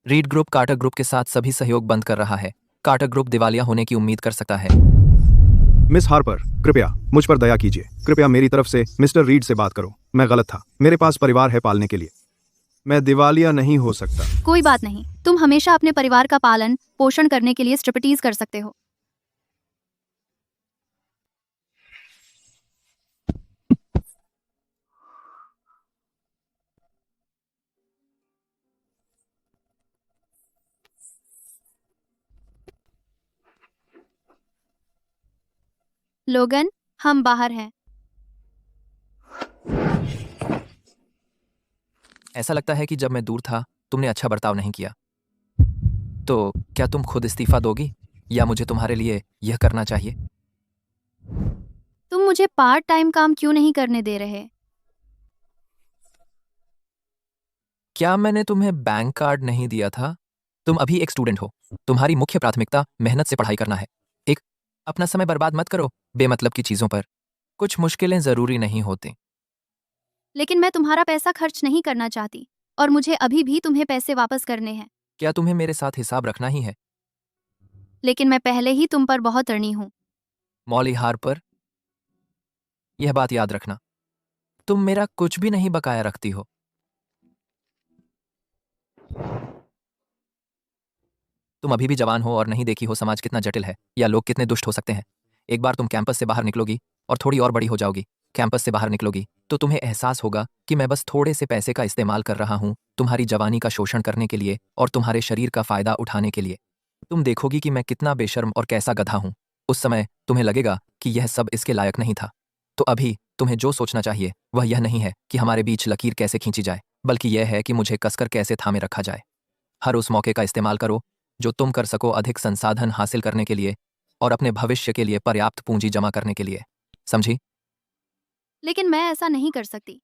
रीड ग्रुप कार्टर ग्रुप के साथ सभी सहयोग बंद कर रहा है। कार्टर ग्रुप दिवालिया होने की उम्मीद कर सकता है। मिस हार्पर, कृपया मुझ पर दया कीजिए। कृपया मेरी तरफ से मिस्टर रीड से बात करो। मैं गलत था, मेरे पास परिवार है पालने के लिए। मैं दिवालिया नहीं हो सकता। कोई बात नहीं, तुम हमेशा अपने परिवार का पालन पोषण करने के लिए स्ट्रिपटीज कर सकते हो। लोगन, हम बाहर हैं। ऐसा लगता है कि जब मैं दूर था तुमने अच्छा बर्ताव नहीं किया। तो क्या तुम खुद इस्तीफा दोगी या मुझे तुम्हारे लिए यह करना चाहिए? तुम मुझे पार्ट टाइम काम क्यों नहीं करने दे रहे? क्या मैंने तुम्हें बैंक कार्ड नहीं दिया था? तुम अभी एक स्टूडेंट हो, तुम्हारी मुख्य प्राथमिकता मेहनत से पढ़ाई करना है। अपना समय बर्बाद मत करो बेमतलब की चीजों पर। कुछ मुश्किलें जरूरी नहीं होती। लेकिन मैं तुम्हारा पैसा खर्च नहीं करना चाहती और मुझे अभी भी तुम्हें पैसे वापस करने हैं। क्या तुम्हें मेरे साथ हिसाब रखना ही है? लेकिन मैं पहले ही तुम पर बहुत ऋणी हूँ। मॉली हार्पर, यह बात याद रखना, तुम मेरा कुछ भी नहीं बकाया रखती हो। तुम अभी भी जवान हो और नहीं देखी हो समाज कितना जटिल है या लोग कितने दुष्ट हो सकते हैं। एक बार तुम कैंपस से बाहर निकलोगी और थोड़ी और बड़ी हो जाओगी, कैंपस से बाहर निकलोगी तो तुम्हें एहसास होगा कि मैं बस थोड़े से पैसे का इस्तेमाल कर रहा हूँ तुम्हारी जवानी का शोषण करने के लिए और तुम्हारे शरीर का फायदा उठाने के लिए। तुम देखोगी कि मैं कितना बेशर्म और कैसा गधा हूँ। उस समय तुम्हें लगेगा कि यह सब इसके लायक नहीं था। तो अभी तुम्हें जो सोचना चाहिए वह यह नहीं है कि हमारे बीच लकीर कैसे खींची जाए, बल्कि यह है कि मुझे कसकर कैसे थामे रखा जाए। हर उस मौके का इस्तेमाल करो जो तुम कर सको अधिक संसाधन हासिल करने के लिए और अपने भविष्य के लिए पर्याप्त पूंजी जमा करने के लिए। समझी? लेकिन मैं ऐसा नहीं कर सकती।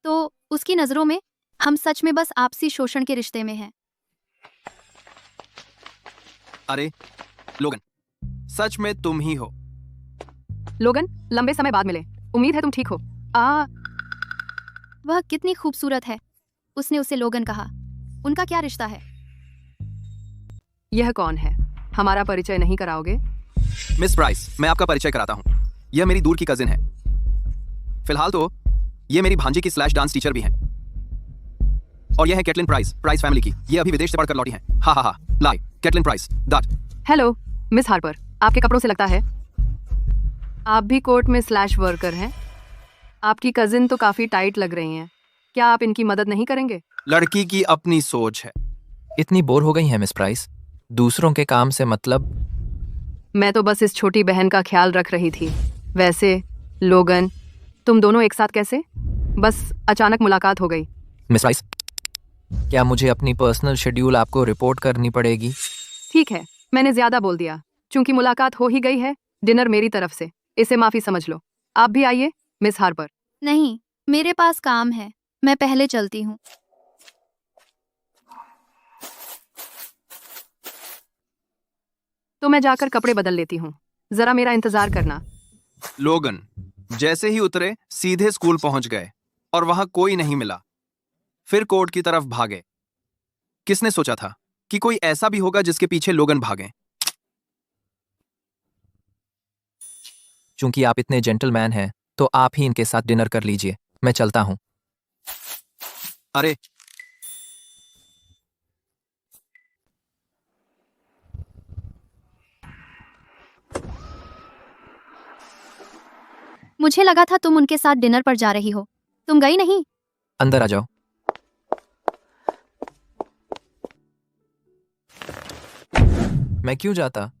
तो उसकी नज़रों में हम सच में बस आपसी शोषण के रिश्ते में हैं। अरे लोगन, सच में तुम ही हो। लोगन, लंबे समय बाद मिले। उम्मीद है तुम ठीक हो। वह कितनी खूबसूरत है। उसने उसे लोगन कहा। उनका क्या रिश्ता है? यह कौन है? हमारा परिचय नहीं कराओगे? मिस प्राइस, मैं आपका परिचय कराता हूँ। यह मेरी दूर की कजिन है। फिलहाल तो ये मेरी भांजी की स्लैश डांस टीचर भी हैं। और यह है कैटलिन प्राइस, प्राइस फैमिली की। ये अभी विदेश से पढ़कर लौटी हैं। हा हा हा, लाई, Caitlin Price, that. Hello miss Harper, आपके कपड़ों से लगता है आप भी कोर्ट में स्लैश वर्कर हैं। आपकी कजिन तो काफी टाइट लग रही हैं। क्या आप इनकी मदद नहीं करेंगे? लड़की की अपनी सोच है। इतनी बोर हो गई है मिस प्राइस? दूसरों के काम से मतलब? मैं तो बस इस छोटी बहन का ख्याल रख रही थी। वैसे लोगन, तुम दोनों एक साथ कैसे? बस अचानक मुलाकात हो गई। मिस प्राइस, क्या मुझे अपनी पर्सनल शेड्यूल आपको रिपोर्ट करनी पड़ेगी? ठीक है, मैंने ज्यादा बोल दिया। चूंकि मुलाकात हो ही गई है, डिनर मेरी तरफ से। इसे माफी समझ लो। आप भी आइए मिस हार्पर। नहीं, मेरे पास काम है। मैं पहले चलती हूँ। तो मैं जाकर कपड़े बदल लेती हूँ। जरा मेरा इंतजार करना। लोगन जैसे ही उतरे सीधे स्कूल पहुंच गए और वहां कोई नहीं मिला। फिर कोर्ट की तरफ भागे। किसने सोचा था कि कोई ऐसा भी होगा जिसके पीछे लोगन भागे? चूंकि आप इतने जेंटलमैन हैं तो आप ही इनके साथ डिनर कर लीजिए। मैं चलता हूं। अरे मुझे लगा था तुम उनके साथ डिनर पर जा रही हो। तुम गई नहीं? अंदर आ जाओ। मैं क्यों जाता?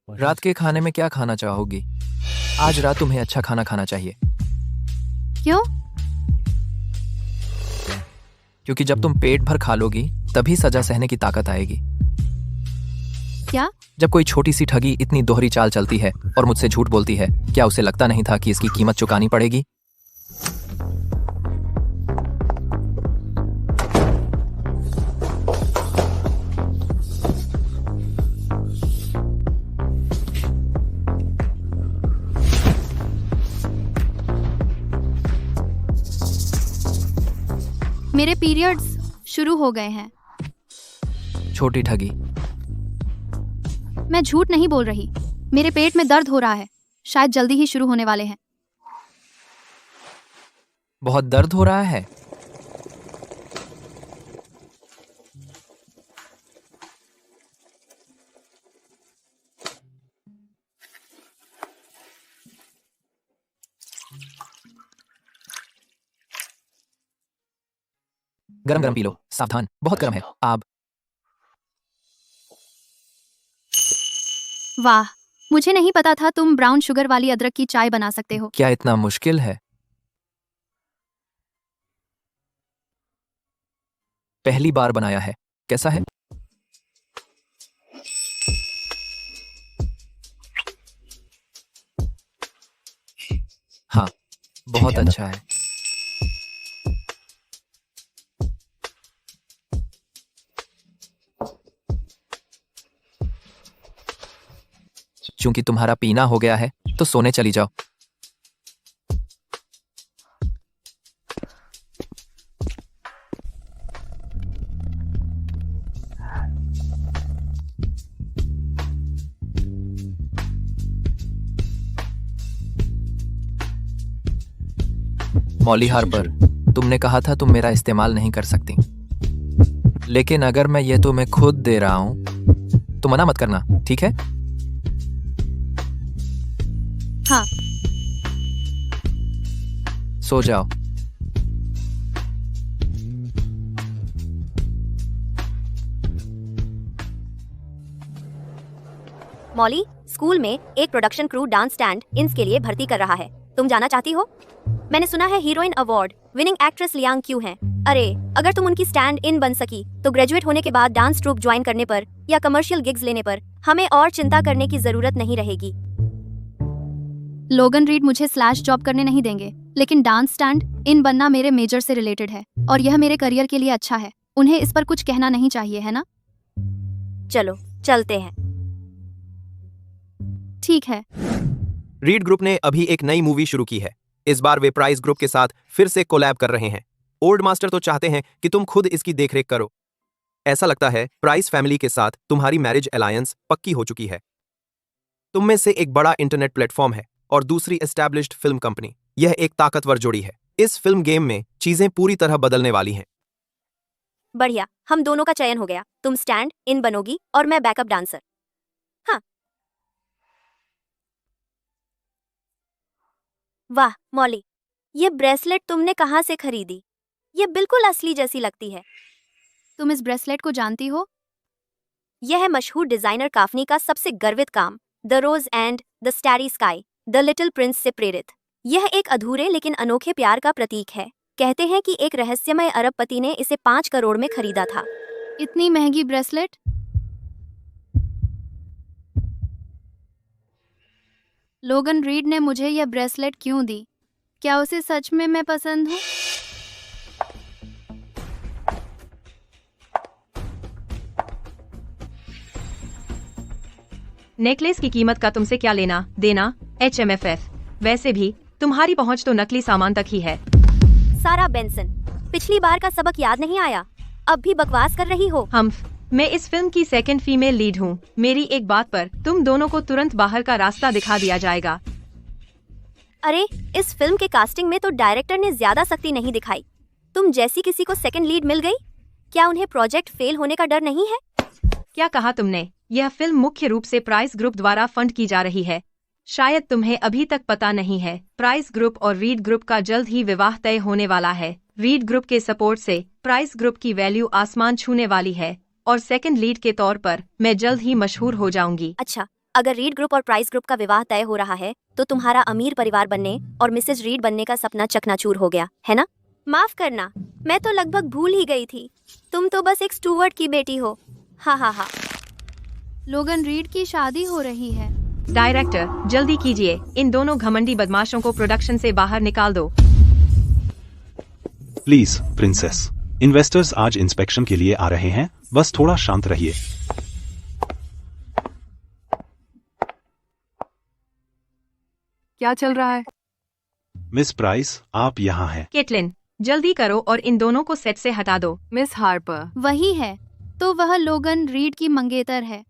रात के खाने में क्या खाना चाहोगी? आज रात तुम्हें अच्छा खाना खाना चाहिए। क्यों? क्योंकि जब तुम पेट भर खा लोगी तभी सजा सहने की ताकत आएगी। क्या? जब कोई छोटी सी ठगी इतनी दोहरी चाल चलती है और मुझसे झूठ बोलती है, क्या उसे लगता नहीं था कि इसकी कीमत चुकानी पड़ेगी? मेरे पीरियड्स शुरू हो गए हैं। छोटी ठगी। मैं झूठ नहीं बोल रही। मेरे पेट में दर्द हो रहा है। शायद जल्दी ही शुरू होने वाले हैं। बहुत दर्द हो रहा है? गरम गरम पी लो। सावधान, बहुत गर्म है। आप वाह, मुझे नहीं पता था तुम ब्राउन शुगर वाली अदरक की चाय बना सकते हो। क्या इतना मुश्किल है? पहली बार बनाया है। कैसा है? हाँ, बहुत अच्छा है। चूंकि तुम्हारा पीना हो गया है तो सोने चली जाओ। मॉली हार्पर, तुमने कहा था तुम मेरा इस्तेमाल नहीं कर सकती, लेकिन अगर मैं ये तुम्हें खुद दे रहा हूं तो मना मत करना, ठीक है? हाँ। सो जाओ। मॉली, स्कूल में एक प्रोडक्शन क्रू डांस स्टैंड इन्स के लिए भर्ती कर रहा है। तुम जाना चाहती हो? मैंने सुना है heroine award winning actress Liang Q हैं। अरे, अगर तुम उनकी स्टैंड इन बन सकी तो ग्रेजुएट होने के बाद डांस ट्रूप ज्वाइन करने पर या कमर्शियल गिग्स लेने पर हमें और चिंता करने की जरूरत नहीं रहेगी। लोगन रीड मुझे स्लैश जॉब करने नहीं देंगे, लेकिन डांस स्टैंड इन बनना मेरे मेजर से रिलेटेड है और यह मेरे करियर के लिए अच्छा है। उन्हें इस पर कुछ कहना नहीं चाहिए, है ना? चलो चलते हैं। ठीक है। रीड ग्रुप ने अभी एक नई मूवी शुरू की है। इस बार वे प्राइस ग्रुप के साथ फिर से कोलैब कर रहे हैं। ओल्ड मास्टर तो चाहते हैं कि तुम खुद इसकी देखरेख करो। ऐसा लगता है प्राइस फैमिली के साथ तुम्हारी मैरिज अलायंस पक्की हो चुकी है। तुम में से एक बड़ा इंटरनेट प्लेटफॉर्म है और दूसरी एस्टैब्लिश्ड फिल्म कंपनी। यह एक ताकतवर जोड़ी है। इस फिल्म गेम में चीजें पूरी तरह बदलने वाली हैं। बढ़िया, हम दोनों का चयन हो गया। तुम स्टैंड इन बनोगी और मैं बैकअप डांसर। हाँ। वाह मॉली, ये ब्रेसलेट तुमने कहाँ से खरीदी? ये बिल्कुल असली जैसी लगती है। तुम इस ब्रेसलेट को जानती हो? यह है मशहूर डिजाइनर काफनी का सबसे गर्वित काम, the rose and the starry sky, the little prince से प्रेरित। यह एक अधूरे लेकिन अनोखे प्यार का प्रतीक है। कहते हैं कि एक रहस्यमय अरबपति ने इसे 5 करोड़ में खरीदा था। इतनी महंगी ब्रेसलेट? लोगन रीड ने मुझे यह ब्रेसलेट क्यों दी? क्या उसे सच में मैं पसंद हूँ? नेकलेस की कीमत का तुमसे क्या लेना देना HMFF। वैसे भी तुम्हारी पहुंच तो नकली सामान तक ही है। सारा बेंसन, पिछली बार का सबक याद नहीं आया? अब भी बकवास कर रही हो? मैं इस फिल्म की सेकंड फीमेल लीड हूँ। मेरी एक बात पर तुम दोनों को तुरंत बाहर का रास्ता दिखा दिया जाएगा। अरे, इस फिल्म के कास्टिंग में तो डायरेक्टर ने ज्यादा सख्ती नहीं दिखाई। तुम जैसी किसी को सेकंड लीड मिल गई? क्या उन्हें प्रोजेक्ट फेल होने का डर नहीं है? क्या कहा तुमने? यह फिल्म मुख्य रूप से प्राइस ग्रुप द्वारा फंड की जा रही है। शायद तुम्हें अभी तक पता नहीं है, प्राइस ग्रुप और रीड ग्रुप का जल्द ही विवाह तय होने वाला है। रीड ग्रुप के सपोर्ट से प्राइस ग्रुप की वैल्यू आसमान छूने वाली है और सेकंड लीड के तौर पर मैं जल्द ही मशहूर हो जाऊंगी। अच्छा, अगर रीड ग्रुप और प्राइस ग्रुप का विवाह तय हो रहा है तो तुम्हारा अमीर परिवार बनने और मिसेज रीड बनने का सपना चकनाचूर हो गया, है ना? माफ करना, मैं तो लगभग भूल ही गई थी। तुम तो बस एक स्टूवर्ट की बेटी हो। हाँ हाँ हाँ। लोगन रीड की शादी हो रही है। डायरेक्टर, जल्दी कीजिए, इन दोनों घमंडी बदमाशों को प्रोडक्शन से बाहर निकाल दो। प्लीज प्रिंसेस, इन्वेस्टर्स आज इंस्पेक्शन के लिए आ रहे हैं, बस थोड़ा शांत रहिए। क्या चल रहा है? मिस प्राइस, आप यहाँ हैं। केटलिन, जल्दी करो और इन दोनों को सेट से हटा दो। मिस हार्पर, वही है, तो वह लोगन रीड की मंगेतर है।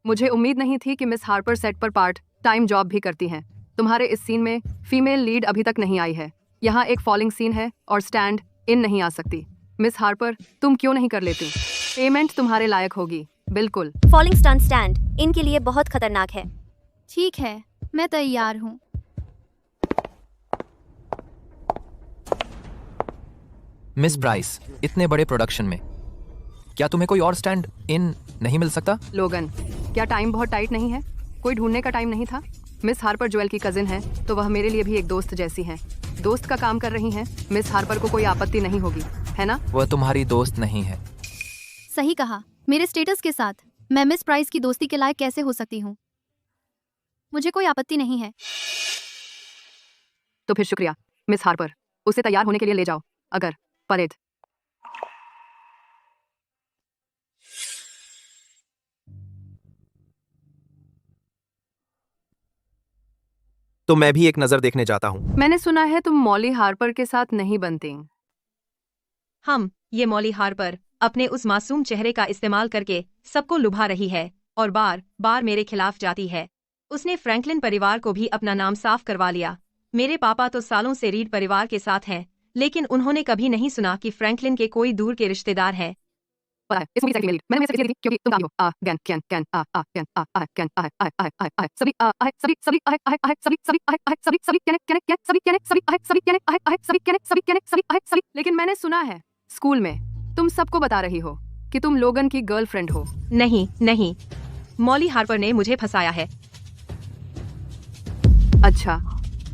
मुझे उम्मीद नहीं थी कि मिस हार्पर सेट पर पार्ट टाइम जॉब भी करती हैं। तुम्हारे इस सीन में फीमेल लीड अभी तक नहीं आई है। यहाँ एक फॉलिंग सीन है और स्टैंड इन नहीं आ सकती। मिस हार्पर, तुम क्यों नहीं कर लेती? पेमेंट तुम्हारे लायक होगी। बिल्कुल। फॉलिंग स्टंट स्टैंड इनके लिए बहुत खतरनाक है। ठीक है, मैं तैयार हूँ। मिस प्राइस, इतने बड़े प्रोडक्शन में क्या तुम्हें कोई और स्टैंड इन नहीं मिल सकता? लोगन, क्या टाइम बहुत टाइट नहीं है? कोई ढूंढने का टाइम नहीं था? मिस हार्पर जोएल की कजिन है, तो वह मेरे लिए भी एक दोस्त जैसी हैं। दोस्त का काम कर रही हैं। मिस हार्पर को कोई आपत्ति नहीं होगी, है ना? वह तुम्हारी दोस्त नहीं है। सही कहा। मेरे स्टेटस के साथ मैं मिस प्राइस की दोस्ती के लायक कैसे हो सकती हूँ? मुझे कोई आपत्ति नहीं है। तो फिर शुक्रिया मिस हार्पर। उसे तैयार होने के लिए ले जाओ। अगर परेड। तो मैं भी एक नजर देखने जाता हूँ। मैंने सुना है तुम मॉली हार्पर के साथ नहीं बनती। ये मॉली हार्पर अपने उस मासूम चेहरे का इस्तेमाल करके सबको लुभा रही है और बार बार मेरे खिलाफ जाती है। उसने फ्रैंकलिन परिवार को भी अपना नाम साफ करवा लिया। मेरे पापा तो सालों से रीड परिवार के साथ हैं, लेकिन उन्होंने कभी नहीं सुना कि फ्रैंकलिन के कोई दूर के रिश्तेदार हैं। पता है इस मूवी सेक्रेटरी मेरी मैंने मुझे ली थी क्योंकि तुम हो can can can can can सभी सभी सभी सभी सभी सभी सभी कैन कैन कैन सभी कैन सभी सभी कैन सभी कैन सभी कैन सभी सभी। लेकिन मैंने सुना है स्कूल में तुम सबको बता रही हो कि तुम लोगन की गर्लफ्रेंड हो। नहीं नहीं, मॉली हार्पर ने मुझे फंसाया है। अच्छा,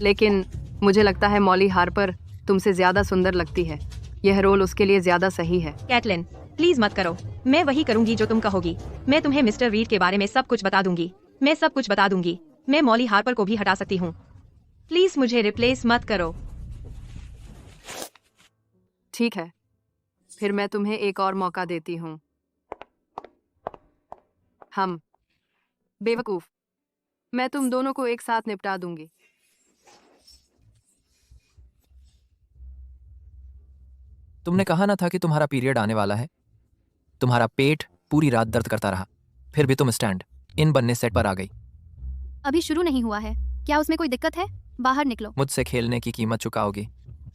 लेकिन मुझे लगता है मॉली हार्पर तुमसे ज्यादा सुंदर लगती है। यह रोल उसके लिए ज्यादा सही है। कैटलिन, प्लीज मत करो। मैं वही करूंगी जो तुम कहोगी। मैं तुम्हें मिस्टर रीड के बारे में सब कुछ बता दूंगी। मैं सब कुछ बता दूंगी। मैं मॉली हार्पर को भी हटा सकती हूँ। प्लीज मुझे रिप्लेस मत करो। ठीक है, फिर मैं तुम्हें एक और मौका देती हूँ। हम बेवकूफ, मैं तुम दोनों को एक साथ निपटा दूंगी। तुमने कहा ना था कि तुम्हारा पीरियड आने वाला है। तुम्हारा पेट पूरी रात दर्द करता रहा, फिर भी तुम स्टैंड इन बनने सेट पर आ गई। अभी शुरू नहीं हुआ है, क्या उसमें कोई दिक्कत है? बाहर निकलो। मुझसे खेलने की कीमत चुकाओगी?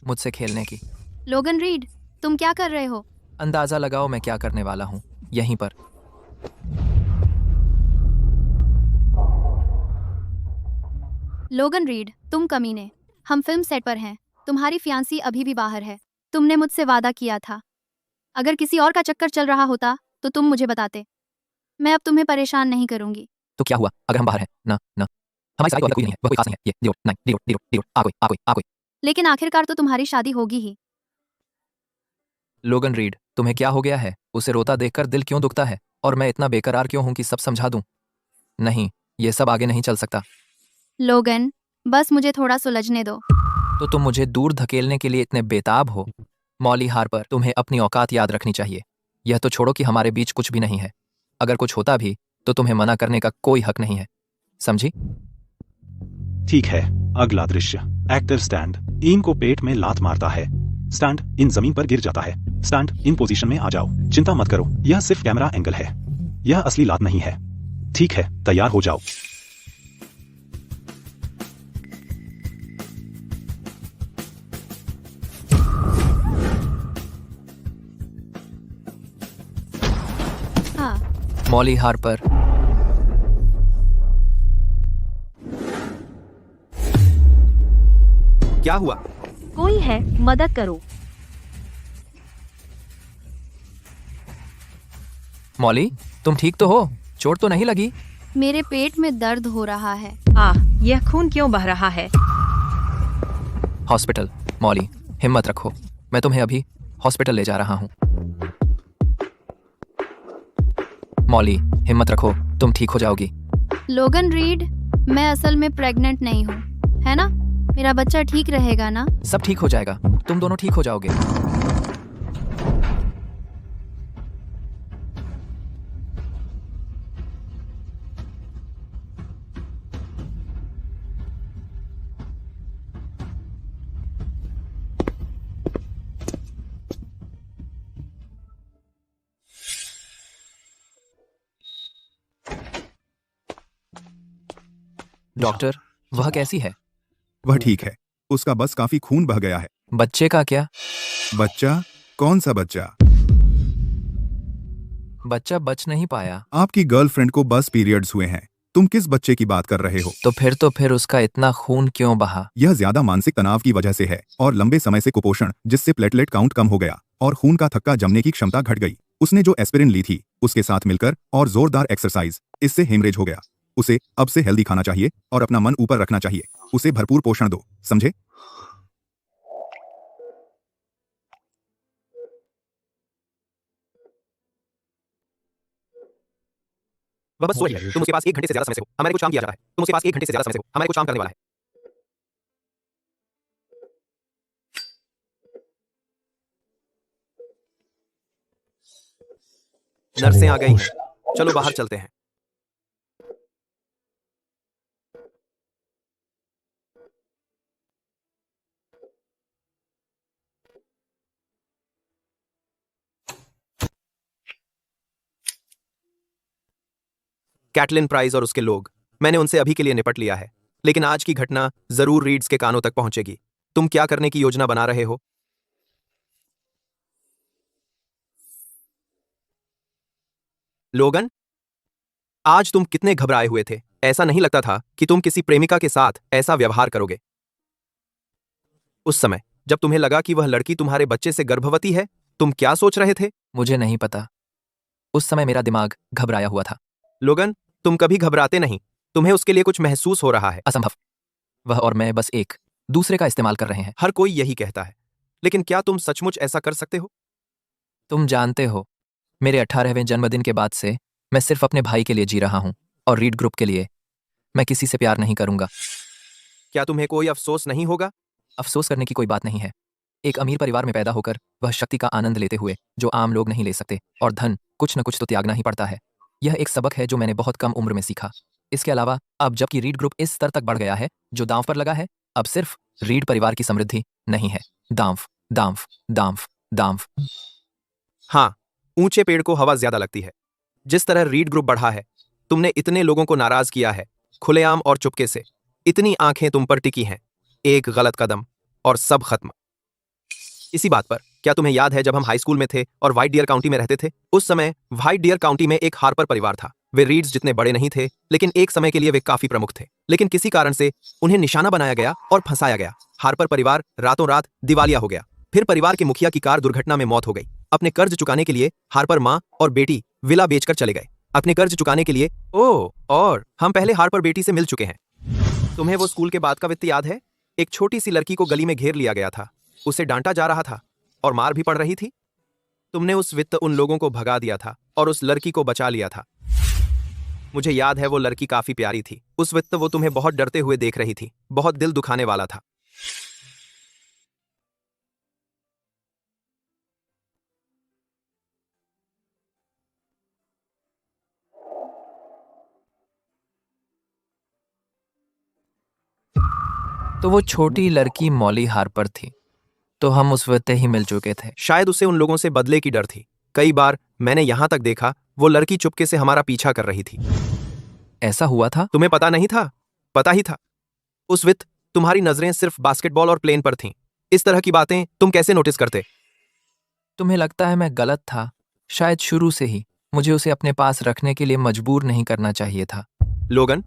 मुझसे खेलने की? लोगन रीड, तुम क्या कर रहे हो? अंदाजा लगाओ मैं क्या करने वाला हूँ यहीं पर। लोगन रीड, तुम कमीने। हम फिल्म सेट पर हैं। तुम्हारी फियांसी अभी भी बाहर है। तुमने मुझसे वादा किया था, अगर किसी और का चक्कर चल रहा होता तो तुम मुझे बताते। मैं अब तुम्हें परेशान नहीं करूंगी। तो क्या हुआ अगर हम बाहर हैं? ना ना, हमारी साइड वाला कोई नहीं है, वह कोई खास नहीं है। ये डिओ नहीं डिओ डिओ डिओ आ कोई। लेकिन आखिरकार तो तुम्हारी शादी होगी ही। लोगन रीड, तुम्हें क्या हो गया है? उसे रोता देखकर दिल क्यों दुखता है? और मैं इतना बेकरार क्यों हूं कि सब समझा दूं? नहीं, ये सब आगे नहीं चल सकता। लोगन, बस मुझे थोड़ा सुलझने दो। तो तुम मुझे दूर धकेलने के लिए इतने बेताब हो? मॉली हार्पर, तुम्हें अपनी औकात याद रखनी चाहिए। यह तो छोड़ो कि हमारे बीच कुछ भी नहीं है। अगर कुछ होता भी तो तुम्हें मना करने का कोई हक नहीं है, समझी? ठीक है। अगला दृश्य। एक्टर स्टैंड इन को पेट में लात मारता है। स्टैंड इन जमीन पर गिर जाता है। स्टैंड इन पोजीशन में आ जाओ। चिंता मत करो, यह सिर्फ कैमरा एंगल है। यह असली लात नहीं है। ठीक है, तैयार हो जाओ। हाँ, मॉली हार्पर, क्या हुआ? कोई है, मदद करो। मॉली तुम ठीक तो हो? चोट तो नहीं लगी? मेरे पेट में दर्द हो रहा है। यह खून क्यों बह रहा है? हॉस्पिटल। मॉली हिम्मत रखो, मैं तुम्हें अभी हॉस्पिटल ले जा रहा हूँ। मॉली हिम्मत रखो, तुम ठीक हो जाओगी। लोगन रीड, मैं असल में प्रेग्नेंट नहीं हूँ, है ना? मेरा बच्चा ठीक रहेगा ना? सब ठीक हो जाएगा, तुम दोनों ठीक हो जाओगे। डॉक्टर, वह कैसी है? वह ठीक है, उसका बस काफी खून बह गया है। बच्चे का क्या? बच्चा? कौन सा बच्चा? बच्चा बच नहीं पाया। आपकी गर्लफ्रेंड को बस पीरियड्स हुए हैं। तुम किस बच्चे की बात कर रहे हो? तो फिर उसका इतना खून क्यों बहा? यह ज्यादा मानसिक तनाव की वजह से है और लंबे समय से कुपोषण, जिससे प्लेटलेट काउंट कम हो गया और खून का थक्का जमने की क्षमता घट गई। उसने जो एस्पिरिन ली थी उसके साथ मिलकर और जोरदार एक्सरसाइज, इससे हेमरेज हो गया। उसे अब से हेल्दी खाना चाहिए और अपना मन ऊपर रखना चाहिए। उसे भरपूर पोषण दो, समझे? वह बस सोच है, तुम उसके पास 1 घंटे से ज्यादा समय से हो। हमारे कुछ काम किया जा रहा है। तुम उसके पास 1 घंटे से ज्यादा समय से हो। हमारे कुछ काम करने वाला है। नर्सें आ गई हैं। चलो बाहर चलते हैं। कैटलिन प्राइस और उसके लोग, मैंने उनसे अभी के लिए निपट लिया है। लेकिन आज की घटना जरूर रीड्स के कानों तक पहुंचेगी। तुम क्या करने की योजना बना रहे हो? लोगन, आज तुम कितने घबराए हुए थे। ऐसा नहीं लगता था कि तुम किसी प्रेमिका के साथ ऐसा व्यवहार करोगे। उस समय जब तुम्हें लगा कि वह लड़की तुम्हारे बच्चे से गर्भवती है, तुम क्या सोच रहे थे? मुझे नहीं पता। उस समय मेरा दिमाग घबराया हुआ था। लोगन, तुम कभी घबराते नहीं। तुम्हें उसके लिए कुछ महसूस हो रहा है। असंभव। वह और मैं बस एक दूसरे का इस्तेमाल कर रहे हैं। हर कोई यही कहता है, लेकिन क्या तुम सचमुच ऐसा कर सकते हो? तुम जानते हो, मेरे 18वें जन्मदिन के बाद से मैं सिर्फ अपने भाई के लिए जी रहा हूं और रीड ग्रुप के लिए। मैं किसी से प्यार नहीं करूंगा। क्या तुम्हें कोई अफसोस नहीं होगा? अफसोस करने की कोई बात नहीं है। एक अमीर परिवार में पैदा होकर वह शक्ति का आनंद लेते हुए जो आम लोग नहीं ले सकते, और धन कुछ न कुछ तो त्यागना ही पड़ता है। यह एक सबक है जो मैंने बहुत कम उम्र में सीखा। इसके अलावा अब जबकि रीड ग्रुप इस स्तर तक बढ़ गया है जो दांव पर लगा है, अब सिर्फ रीड परिवार की समृद्धि नहीं है, दांव दांव दांव दांव। हाँ, ऊंचे पेड़ को हवा ज्यादा लगती है। जिस तरह रीड ग्रुप बढ़ा है, तुमने इतने लोगों को नाराज किया है, खुलेआम और चुपके से। इतनी आंखें तुम पर टिकी हैं। एक गलत कदम और सब खत्म। इसी बात पर क्या तुम्हें याद है जब हम हाई स्कूल में थे और व्हाइट डियर काउंटी में रहते थे? उस समय व्हाइट डियर काउंटी में एक हार्पर परिवार था। वे रीड्स जितने बड़े नहीं थे, लेकिन एक समय के लिए वे काफी प्रमुख थे। लेकिन किसी कारण से उन्हें निशाना बनाया गया और फंसाया गया। हार्पर परिवार रातों रात दिवालिया हो गया। फिर परिवार के मुखिया की कार दुर्घटना में मौत हो गई। अपने कर्ज चुकाने के लिए हार्पर माँ और बेटी विला बेचकर चले गए। अपने कर्ज चुकाने के लिए। और हम पहले हार्पर बेटी से मिल चुके हैं। तुम्हें वो स्कूल के बाद का वित्त याद है? एक छोटी सी लड़की को गली में घेर लिया गया था। उसे डांटा जा रहा था और मार भी पड़ रही थी। तुमने उस वित्त उन लोगों को भगा दिया था और उस लड़की को बचा लिया था। मुझे याद है वो लड़की काफी प्यारी थी। उस वित्त वो तुम्हें बहुत डरते हुए देख रही थी। बहुत दिल दुखाने वाला था। तो वो छोटी लड़की मॉली हार्पर थी। तो हम उस वक्त ही मिल चुके थे। शायद उसे उन लोगों से बदले की डर थी। कई बार मैंने यहां तक देखा वो लड़की चुपके से हमारा पीछा कर रही थी। ऐसा हुआ था? तुम्हें पता नहीं था? पता ही था। उस वित्त तुम्हारी नजरें सिर्फ बास्केटबॉल और प्लेन पर थीं। इस तरह की बातें तुम कैसे नोटिस करते? तुम्हें लगता है मैं गलत था? शायद शुरू से ही मुझे उसे अपने पास रखने के लिए मजबूर नहीं करना चाहिए था। लोगन,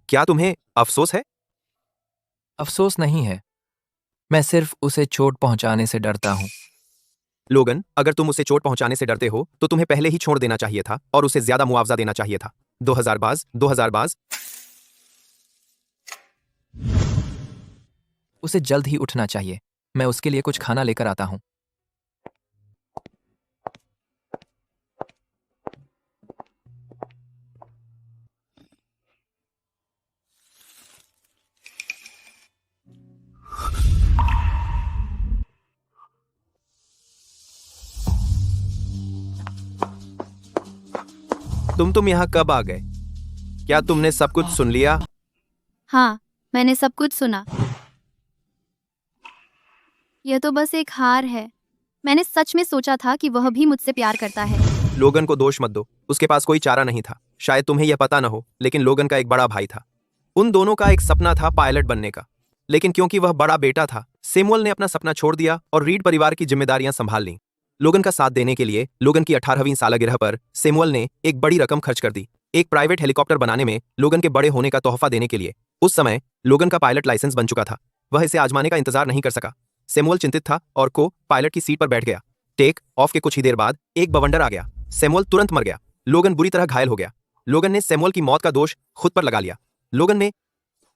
क्या तुम्हें अफसोस है? अफसोस नहीं है, मैं सिर्फ उसे चोट पहुंचाने से डरता हूं। लोगन, अगर तुम उसे चोट पहुंचाने से डरते हो तो तुम्हें पहले ही छोड़ देना चाहिए था और उसे ज्यादा मुआवजा देना चाहिए था। 2000 बाज। उसे जल्द ही उठना चाहिए। मैं उसके लिए कुछ खाना लेकर आता हूं। तुम यहाँ कब आ गए? क्या तुमने सब कुछ सुन लिया? हाँ, मैंने सब कुछ सुना। यह तो बस एक हार है। मैंने सच में सोचा था कि वह भी मुझसे प्यार करता है। लोगन को दोष मत दो। उसके पास कोई चारा नहीं था। शायद तुम्हें यह पता न हो, लेकिन लोगन का एक बड़ा भाई था। उन दोनों का एक सपना था पायलट बनने का। लेकिन क्योंकि वह बड़ा बेटा था, सैमुअल ने अपना सपना छोड़ दिया और रीड परिवार की जिम्मेदारियां संभाल लीं। लोगन का साथ देने के लिए लोगन की 18वीं सालगिरह पर सैमुअल ने एक बड़ी रकम खर्च कर दी, एक प्राइवेट हेलीकॉप्टर बनाने में लोगन के बड़े होने का तोहफा देने के लिए। उस समय लोगन का पायलट लाइसेंस बन चुका था। वह इसे आजमाने का इंतजार नहीं कर सका। सैमुअल चिंतित था और को पायलट की सीट पर बैठ गया। टेक ऑफ के कुछ ही देर बाद एक बवंडर आ गया। सैमुअल तुरंत मर गया। लोगन बुरी तरह घायल हो गया। लोगन ने सैमुअल की मौत का दोष खुद पर लगा लिया।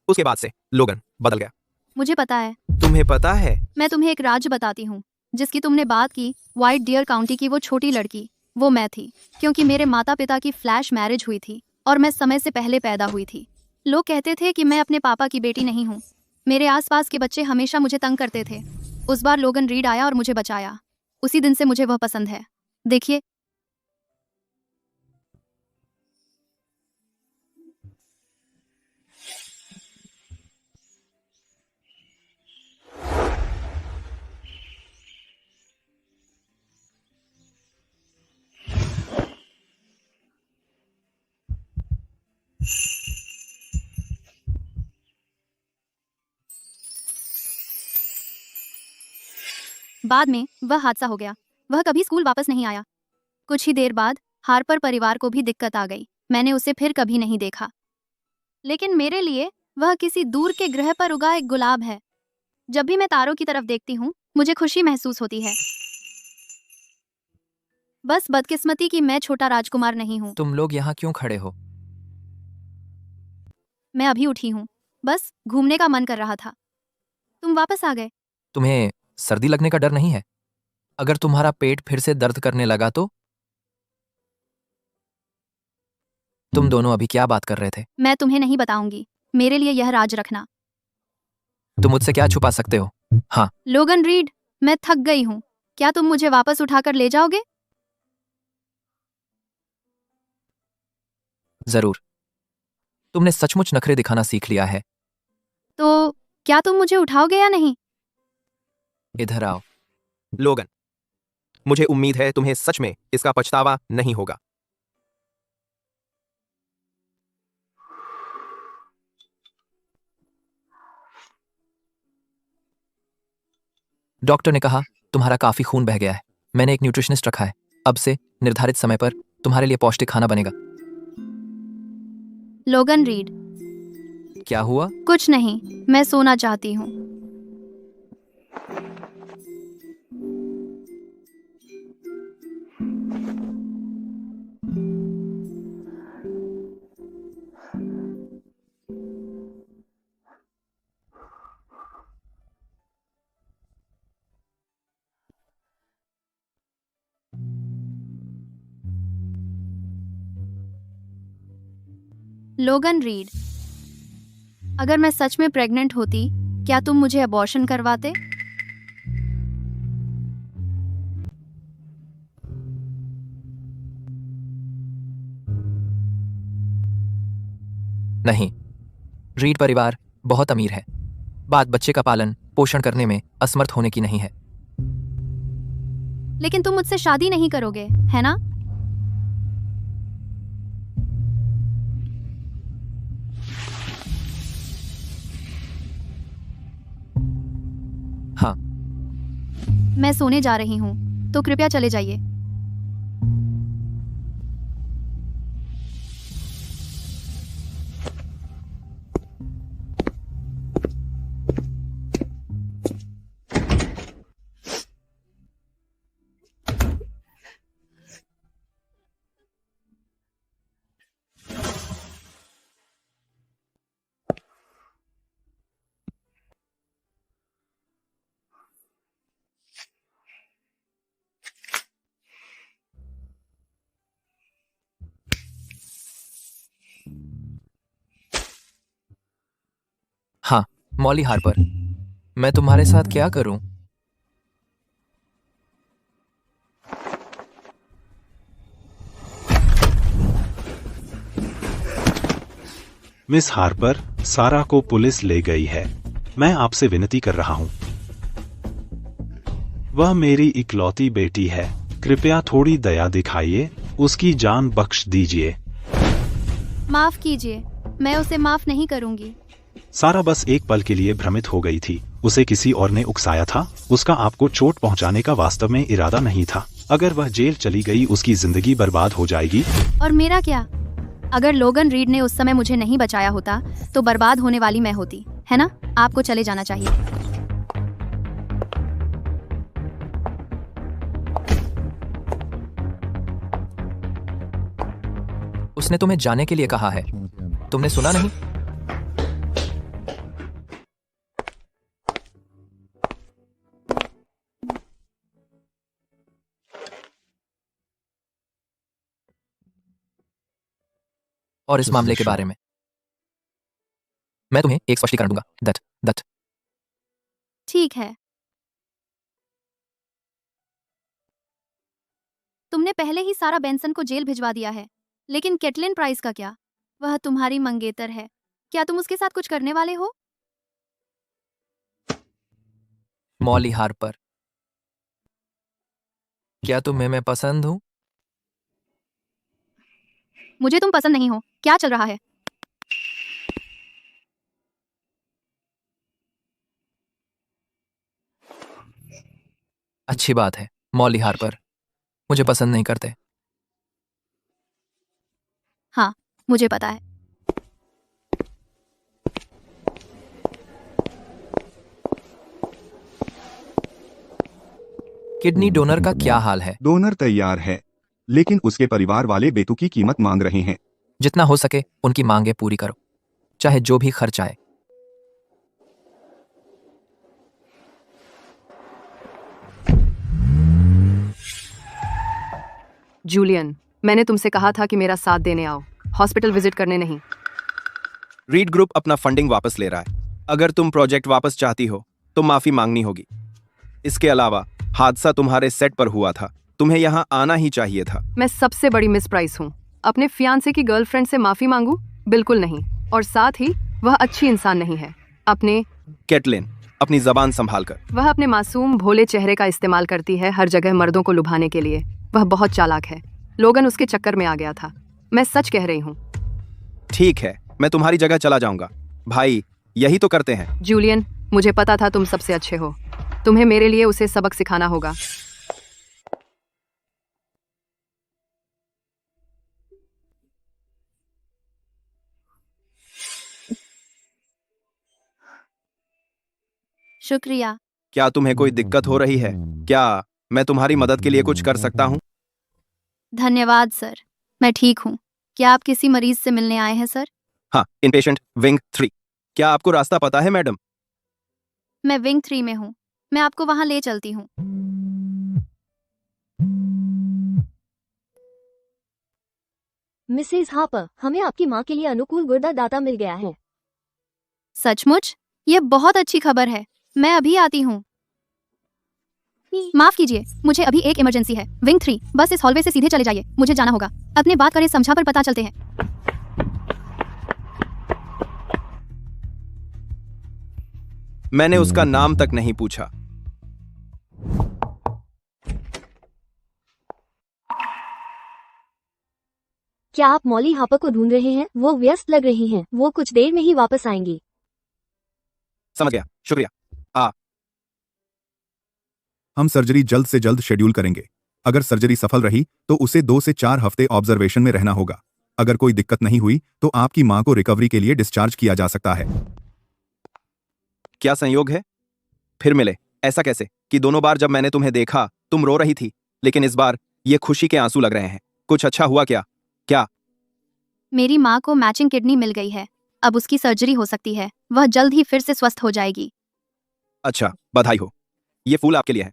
उसके बाद से लोगन बदल गया। मुझे पता है। तुम्हें पता है? मैं तुम्हें एक राज बताती हूँ जिसकी तुमने बात की। व्हाइट डियर काउंटी की वो छोटी लड़की, वो मैं थी। क्योंकि मेरे माता पिता की फ्लैश मैरिज हुई थी और मैं समय से पहले पैदा हुई थी। लोग कहते थे कि मैं अपने पापा की बेटी नहीं हूँ। मेरे आसपास के बच्चे हमेशा मुझे तंग करते थे। उस बार लोगन रीड आया और मुझे बचाया। उसी दिन से मुझे वह पसंद है। देखिए, बाद में वह हादसा हो गया। वह कभी स्कूल वापस नहीं आया। कुछ ही देर बाद हार्पर परिवार को भी दिक्कत आ गई। मैंने उसे फिर कभी नहीं देखा। लेकिन मेरे लिए वह किसी दूर के ग्रह पर उगा एक गुलाब है। जब भी मैं तारों की तरफ देखती हूँ मुझे खुशी महसूस होती है। बस बदकिस्मती कि मैं छोटा राजकुमार नहीं हूँ। तुम लोग यहाँ क्यों खड़े हो? मैं अभी उठी हूँ, बस घूमने का मन कर रहा था। तुम वापस आ गए। तुम्हें सर्दी लगने का डर नहीं है? अगर तुम्हारा पेट फिर से दर्द करने लगा तो? तुम दोनों अभी क्या बात कर रहे थे? मैं तुम्हें नहीं बताऊंगी। मेरे लिए यह राज रखना। तुम मुझसे क्या छुपा सकते हो? हाँ, लोगन रीड, मैं थक गई हूँ। क्या तुम मुझे वापस उठाकर ले जाओगे? जरूर। तुमने सचमुच नखरे दिखाना सीख लिया है। तो क्या तुम मुझे उठाओगे या नहीं? इधर आओ। लोगन, मुझे उम्मीद है तुम्हें सच में इसका पछतावा नहीं होगा। डॉक्टर ने कहा तुम्हारा काफी खून बह गया है। मैंने एक न्यूट्रिशनिस्ट रखा है। अब से निर्धारित समय पर तुम्हारे लिए पौष्टिक खाना बनेगा। लोगन रीड, क्या हुआ? कुछ नहीं, मैं सोना चाहती हूँ। लोगन रीड, अगर मैं सच में प्रेग्नेंट होती, क्या तुम मुझे अबॉर्शन करवाते? नहीं, रीड परिवार बहुत अमीर है। बात बच्चे का पालन पोषण करने में असमर्थ होने की नहीं है। लेकिन तुम मुझसे शादी नहीं करोगे, है ना? हाँ। मैं सोने जा रही हूँ, तो कृपया चले जाइए। हाँ, मॉली हार्पर, मैं तुम्हारे साथ क्या करूं? मिस हार्पर, सारा को पुलिस ले गई है। मैं आपसे विनती कर रहा हूं। वह मेरी इकलौती बेटी है। कृपया थोड़ी दया दिखाइए, उसकी जान बख्श दीजिए। माफ कीजिए, मैं उसे माफ नहीं करूंगी। सारा बस एक पल के लिए भ्रमित हो गई थी। उसे किसी और ने उकसाया था। उसका आपको चोट पहुंचाने का वास्तव में इरादा नहीं था। अगर वह जेल चली गई, उसकी जिंदगी बर्बाद हो जाएगी। और मेरा क्या? अगर लोगन रीड ने उस समय मुझे नहीं बचाया होता तो बर्बाद होने वाली मैं होती, है ना? आपको चले जाना चाहिए। उसने तुम्हें जाने के लिए कहा है। तुमने सुना नहीं? और इस मामले के बारे में मैं तुम्हें एक स्पष्टीकरण दूंगा। दट ठीक है। तुमने पहले ही सारा बेंसन को जेल भिजवा दिया है, लेकिन कैटलिन प्राइस का क्या? वह तुम्हारी मंगेतर है। क्या तुम उसके साथ कुछ करने वाले हो? मॉली हार्पर, क्या तुम्हें मैं पसंद हूं? मुझे तुम पसंद नहीं हो। क्या चल रहा है? अच्छी बात है। मॉली हार्पर मुझे पसंद नहीं करते। हाँ, मुझे पता है। किडनी डोनर का क्या हाल है? डोनर तैयार है, लेकिन उसके परिवार वाले बेटू की कीमत मांग रहे हैं। जितना हो सके उनकी मांगे पूरी करो, चाहे जो भी खर्च आए। जूलियन, मैंने तुमसे कहा था कि मेरा साथ देने आओ, हॉस्पिटल विजिट करने नहीं। रीड ग्रुप अपना फंडिंग वापस ले रहा है। अगर तुम प्रोजेक्ट वापस चाहती हो तो माफी मांगनी होगी। इसके अलावा हादसा तुम्हारे सेट पर हुआ था, तुम्हें यहाँ आना ही चाहिए था। मैं सबसे बड़ी मिस प्राइस हूँ। अपने फियांसे की गर्लफ्रेंड से माफी मांगू? बिल्कुल नहीं। और साथ ही वह अच्छी इंसान नहीं है। कैटलिन, अपनी जबान संभाल कर। वह अपने मासूम भोले चेहरे का इस्तेमाल करती है हर जगह मर्दों को लुभाने के लिए। वह बहुत चालाक है। लोगन उसके चक्कर में आ गया था। मैं सच कह रही हूँ। ठीक है, मैं तुम्हारी जगह चला जाऊंगा। भाई, यही तो करते हैं। जूलियन, मुझे पता था तुम सबसे अच्छे हो। तुम्हें मेरे लिए उसे सबक सिखाना होगा। शुक्रिया। क्या तुम्हें कोई दिक्कत हो रही है? क्या मैं तुम्हारी मदद के लिए कुछ कर सकता हूँ? धन्यवाद सर, मैं ठीक हूँ। क्या आप किसी मरीज से मिलने आए हैं सर? हाँ, इनपेशेंट विंग 3। क्या आपको रास्ता पता है मैडम? मैं विंग 3 में हूँ। मैं आपको वहाँ ले चलती हूँ। मिसेज हार्पर, हमें आपकी माँ के लिए अनुकूल गुर्दा दाता मिल गया है। सचमुच? यह बहुत अच्छी खबर है। मैं अभी आती हूँ। माफ कीजिए, मुझे अभी एक इमरजेंसी है। विंग 3, बस इस हॉलवे से सीधे चले जाइए। मुझे जाना होगा। अपने बात करें समझा पर पता चलते हैं। मैंने उसका नाम तक नहीं पूछा। क्या आप मॉली हार्पर को ढूंढ रहे हैं? वो व्यस्त लग रही हैं। वो कुछ देर में ही वापस आएंगी। समझ गया, शुक्रिया। हम सर्जरी जल्द से जल्द शेड्यूल करेंगे। अगर सर्जरी सफल रही तो उसे 2 से 4 हफ्ते ऑब्जर्वेशन में रहना होगा। अगर कोई दिक्कत नहीं हुई तो आपकी मां को रिकवरी के लिए डिस्चार्ज किया जा सकता है। क्या संयोग है? फिर मिले। ऐसा कैसे कि दोनों बार जब मैंने तुम्हें देखा तुम रो रही थी, लेकिन इस बार ये खुशी के आंसू लग रहे हैं। कुछ अच्छा हुआ क्या? मेरी माँ को मैचिंग किडनी मिल गई है। अब उसकी सर्जरी हो सकती है। वह जल्द ही फिर से स्वस्थ हो जाएगी। अच्छा, बधाई हो। ये फूल आपके लिए है।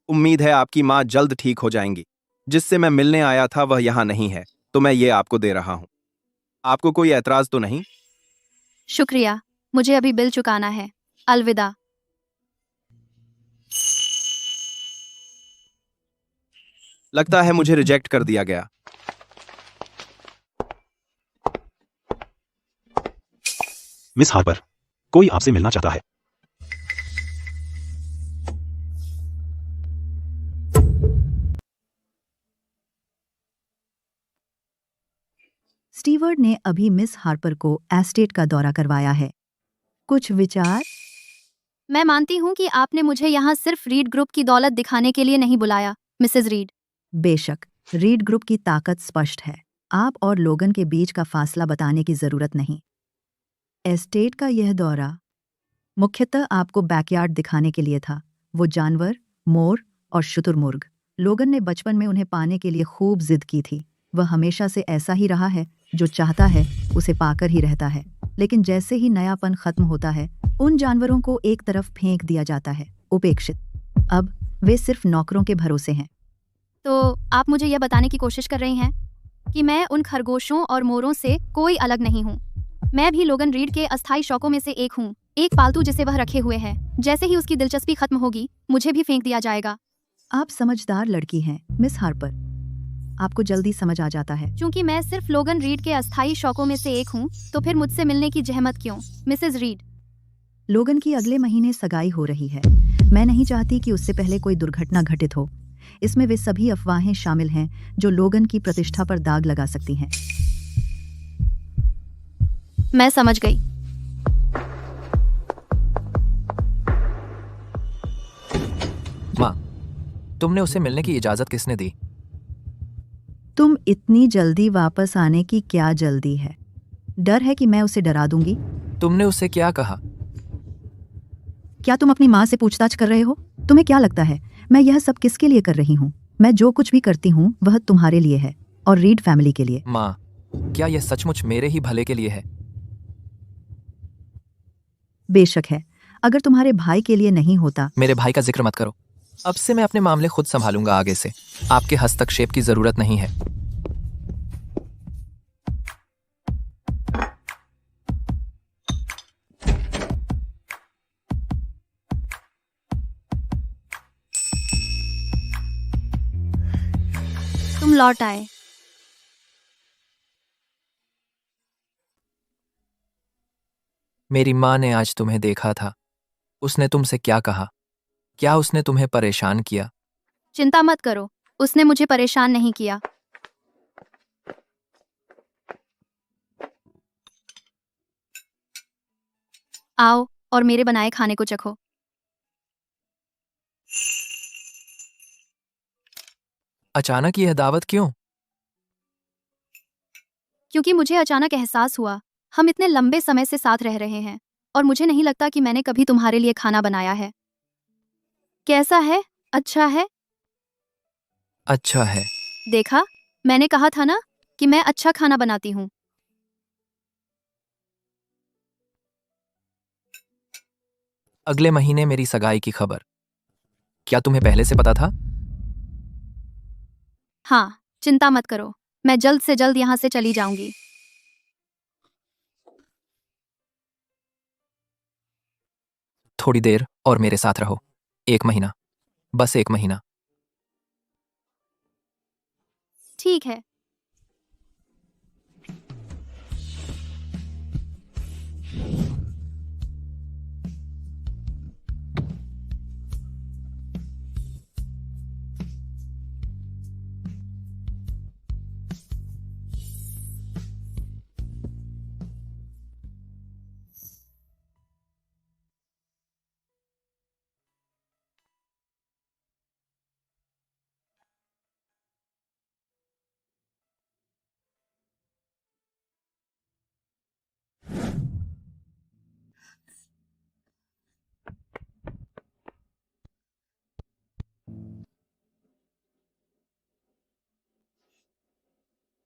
उम्मीद है आपकी माँ जल्द ठीक हो जाएंगी। जिससे मैं मिलने आया था वह यहाँ नहीं है, तो मैं ये आपको दे रहा हूँ। आपको कोई ऐतराज तो नहीं? शुक्रिया, मुझे अभी बिल चुकाना है। अलविदा। लगता है मुझे रिजेक्ट कर दिया गया। मिस हार्पर, कोई आपसे मिलना चाहता है। स्टीवर्ड ने अभी मिस हार्पर को एस्टेट का दौरा करवाया है। कुछ विचार? मैं मानती हूँ कि आपने मुझे यहाँ सिर्फ रीड ग्रुप की दौलत दिखाने के लिए नहीं बुलाया, मिसेज रीड। बेशक, रीड ग्रुप की ताकत स्पष्ट है। आप और लोगन के बीच का फासला बताने की जरूरत नहीं। एस्टेट का यह दौरा मुख्यतः आपको बैकयार्ड दिखाने के लिए था। वो जानवर, मोर और शुतुरमुर्ग, लोगन ने बचपन में उन्हें पाने के लिए खूब जिद की थी। वह हमेशा से ऐसा ही रहा है, जो चाहता है उसे पाकर ही रहता है। लेकिन जैसे ही नयापन खत्म होता है, उन जानवरों को एक तरफ फेंक दिया जाता है, उपेक्षित। अब वे सिर्फ नौकरों के भरोसे हैं। तो आप मुझे यह बताने की कोशिश कर रही हैं कि मैं उन खरगोशों और मोरों से कोई अलग नहीं हूँ। मैं भी लोगन रीड के अस्थायी शौकों में से एक हूँ, एक पालतू जिसे वह रखे हुए है। जैसे ही उसकी दिलचस्पी खत्म होगी, मुझे भी फेंक दिया जाएगा। आप समझदार लड़की हैं, मिस हार्पर। आपको जल्दी समझ आ जाता है। चूंकि मैं सिर्फ लोगन रीड के अस्थायी शौकों में से एक हूँ, तो फिर मुझसे मिलने की जहमत क्यों, मिसेज रीड? लोगन की अगले महीने सगाई हो रही है। मैं नहीं चाहती कि उससे पहले कोई दुर्घटना घटित हो। इसमें वे सभी अफवाहें शामिल हैं जो लोगन की प्रतिष्ठा पर दाग लगा सकती हैं। मैं समझ गई। माँ, तुमने उसे मिलने की इजाजत किसने दी? तुम इतनी जल्दी वापस आने की क्या जल्दी है? डर है कि मैं उसे डरा दूंगी? तुमने उसे क्या कहा? क्या तुम अपनी माँ से पूछताछ कर रहे हो? तुम्हें क्या लगता है मैं यह सब किसके लिए कर रही हूँ? मैं जो कुछ भी करती हूँ वह तुम्हारे लिए है और रीड फैमिली के लिए। माँ, क्या यह सचमुच मेरे ही भले के लिए है? बेशक है। अगर तुम्हारे भाई के लिए नहीं होता। मेरे भाई का जिक्र मत करो। अब से मैं अपने मामले खुद संभालूंगा। आगे से आपके हस्तक्षेप की जरूरत नहीं है। तुम लौट आए। मेरी माँ ने आज तुम्हें देखा था। उसने तुमसे क्या कहा? क्या उसने तुम्हें परेशान किया? चिंता मत करो, उसने मुझे परेशान नहीं किया। आओ और मेरे बनाए खाने को चखो। अचानक यह दावत क्यों? क्योंकि मुझे अचानक एहसास हुआ हम इतने लंबे समय से साथ रह रहे हैं और मुझे नहीं लगता कि मैंने कभी तुम्हारे लिए खाना बनाया है। कैसा है? अच्छा है? अच्छा है। देखा, मैंने कहा था ना कि मैं अच्छा खाना बनाती हूँ। अगले महीने मेरी सगाई की खबर। क्या तुम्हें पहले से पता था? हाँ, चिंता मत करो, मैं जल्द से जल्द यहाँ से चली जाऊंगी। थोड़ी देर और मेरे साथ रहो। 1 महीना, बस 1 महीना। ठीक है।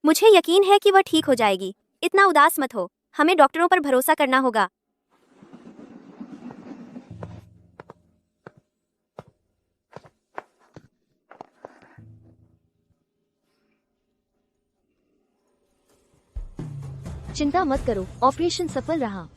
मुझे यकीन है कि वह ठीक हो जाएगी। इतना उदास मत हो, हमें डॉक्टरों पर भरोसा करना होगा। चिंता मत करो, ऑपरेशन सफल रहा।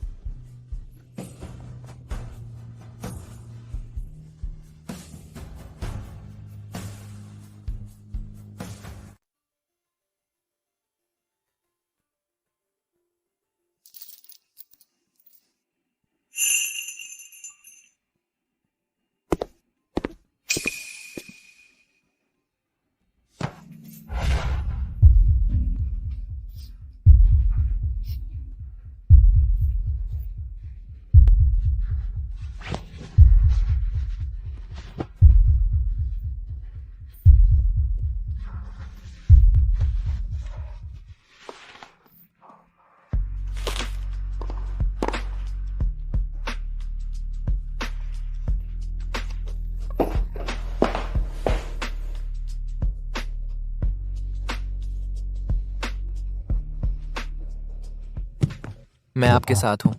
मैं आपके साथ हूँ।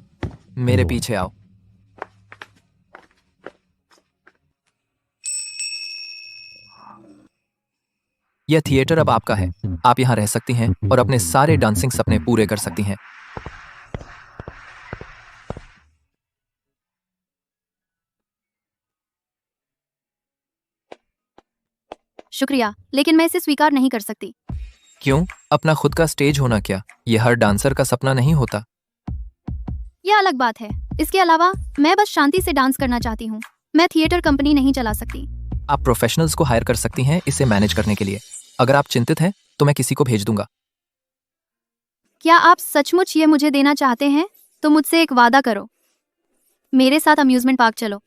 मेरे पीछे आओ। यह थिएटर अब आपका है। आप यहाँ रह सकती हैं और अपने सारे डांसिंग सपने पूरे कर सकती हैं। शुक्रिया, लेकिन मैं इसे स्वीकार नहीं कर सकती। क्यों? अपना खुद का स्टेज होना क्या यह हर डांसर का सपना नहीं होता? यह अलग बात है। इसके अलावा मैं बस शांति से डांस करना चाहती हूँ। मैं थिएटर कंपनी नहीं चला सकती। आप प्रोफेशनल्स को हायर कर सकती हैं इसे मैनेज करने के लिए। अगर आप चिंतित हैं तो मैं किसी को भेज दूंगा। क्या आप सचमुच ये मुझे देना चाहते हैं? तो मुझसे एक वादा करो, मेरे साथ अम्यूजमेंट पार्क चलो।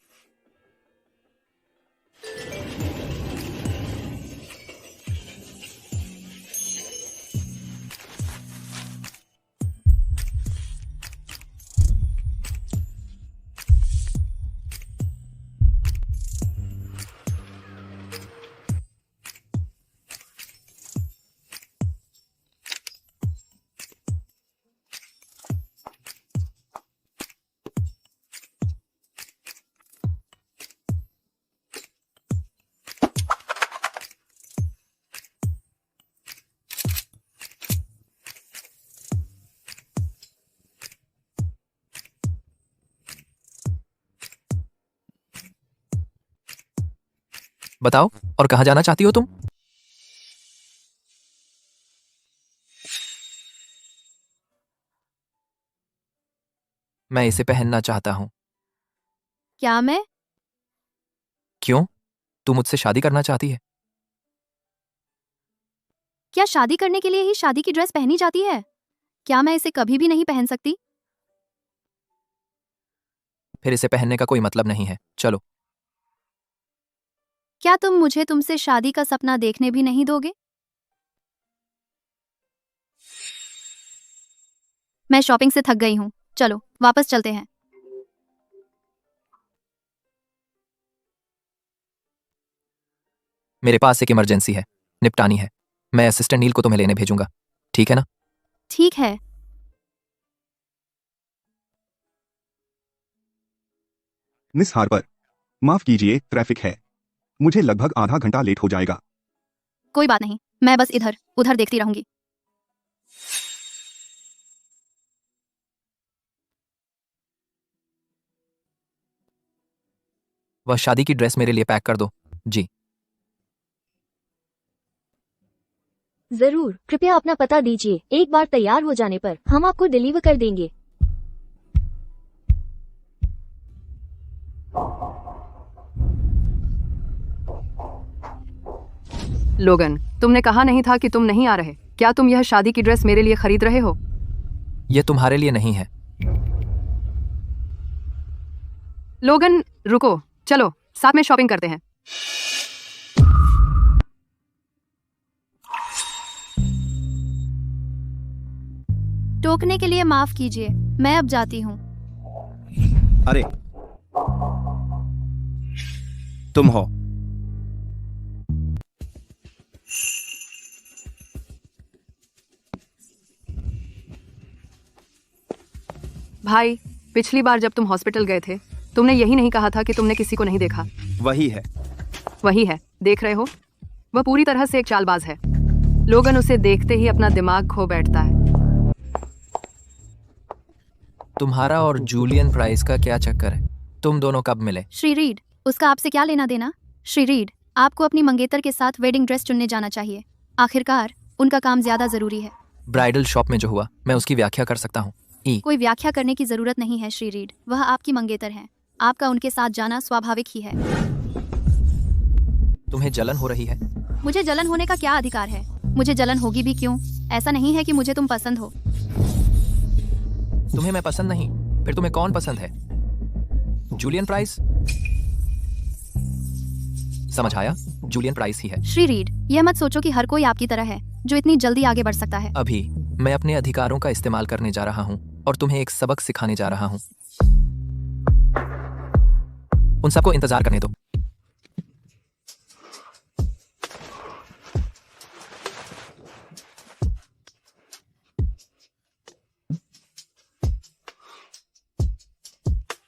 बताओ, और कहाँ जाना चाहती हो तुम? मैं इसे पहनना चाहता हूँ। क्या मैं? क्यों? तू मुझसे शादी करना चाहती है? क्या शादी करने के लिए ही शादी की ड्रेस पहनी जाती है? क्या मैं इसे कभी भी नहीं पहन सकती? फिर इसे पहनने का कोई मतलब नहीं है। चलो। क्या तुम मुझे तुमसे शादी का सपना देखने भी नहीं दोगे? मैं शॉपिंग से थक गई हूँ। चलो वापस चलते हैं। मेरे पास एक इमरजेंसी है, निपटानी है। मैं असिस्टेंट नील को तुम्हें लेने भेजूंगा, ठीक है ना? ठीक है। मिस हार्पर, माफ कीजिए, ट्रैफिक है। मुझे लगभग आधा घंटा लेट हो जाएगा। कोई बात नहीं, मैं बस इधर उधर देखती रहूंगी। वह शादी की ड्रेस मेरे लिए पैक कर दो। जी। जरूर, कृपया अपना पता दीजिए। एक बार तैयार हो जाने पर हम आपको डिलीवर कर देंगे। लोगन, तुमने कहा नहीं था कि तुम नहीं आ रहे? क्या तुम यह शादी की ड्रेस मेरे लिए खरीद रहे हो? यह तुम्हारे लिए नहीं है। लोगन रुको, चलो साथ में शॉपिंग करते हैं। टोकने के लिए माफ कीजिए, मैं अब जाती हूँ। अरे तुम हो। भाई, पिछली बार जब तुम हॉस्पिटल गए थे, तुमने यही नहीं कहा था कि तुमने किसी को नहीं देखा? वही है। वही है, देख रहे हो? वह पूरी तरह से एक चालबाज है। लोगन उसे देखते ही अपना दिमाग खो बैठता है। तुम्हारा और जूलियन प्राइस का क्या चक्कर है? तुम दोनों कब मिले? श्री रीड, उसका आपसे क्या लेना देना? श्री रीड, आपको अपनी मंगेतर के साथ वेडिंग ड्रेस चुनने जाना चाहिए। आखिरकार उनका काम ज्यादा जरूरी है। ब्राइडल शॉप में जो हुआ, मैं उसकी व्याख्या कर सकता हूँ। कोई व्याख्या करने की जरूरत नहीं है श्री रीड, वह आपकी मंगेतर हैं। आपका उनके साथ जाना स्वाभाविक ही है। तुम्हें जलन हो रही है? मुझे जलन होने का क्या अधिकार है? मुझे जलन होगी भी क्यों? ऐसा नहीं है कि मुझे तुम पसंद हो। तुम्हें मैं पसंद नहीं, फिर तुम्हें कौन पसंद है? Julian Price? समझ आया, जूलियन प्राइस ही है। श्री रीड, यह मत सोचो कि हर कोई आपकी तरह है जो इतनी जल्दी आगे बढ़ सकता है। अभी मैं अपने अधिकारों का इस्तेमाल करने जा रहा हूँ और तुम्हें एक सबक सिखाने जा रहा हूँ। उन सबको इंतजार करने दो।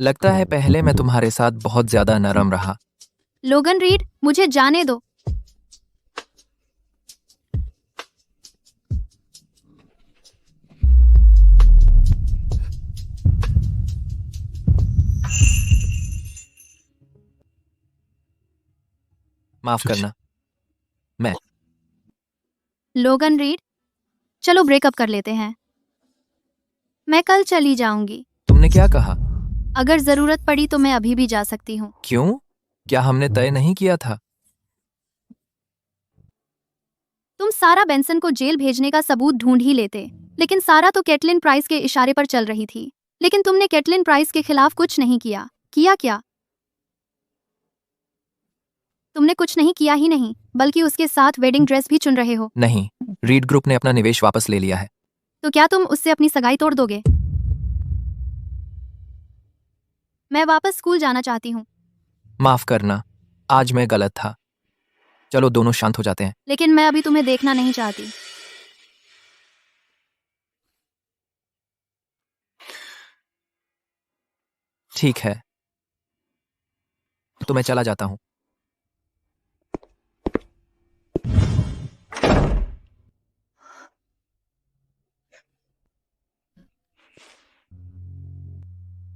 लगता है पहले मैं तुम्हारे साथ बहुत ज्यादा नरम रहा। लोगन रीड, मुझे जाने दो। माफ करना। मैं लोगन रीड, चलो ब्रेकअप कर लेते हैं। मैं कल चली जाऊंगी। तुमने क्या कहा? अगर जरूरत पड़ी तो मैं अभी भी जा सकती हूँ। क्यों? क्या हमने तय नहीं किया था? तुम सारा बेंसन को जेल भेजने का सबूत ढूंढ ही लेते, लेकिन सारा तो कैटलिन प्राइस के इशारे पर चल रही थी। लेकिन तुमने कैटलिन प्राइस के खिलाफ कुछ नहीं किया। किया क्या? तुमने कुछ नहीं किया ही नहीं, बल्कि उसके साथ वेडिंग ड्रेस भी चुन रहे हो। नहीं, रीड ग्रुप ने अपना निवेश वापस ले लिया है। तो क्या तुम उससे अपनी सगाई तोड़ दोगे? मैं वापस स्कूल जाना चाहती हूँ। माफ करना, आज मैं गलत था। चलो दोनों शांत हो जाते हैं। लेकिन मैं अभी तुम्हें देखना नहीं चाहती। ठीक है, तो मैं चला जाता हूँ।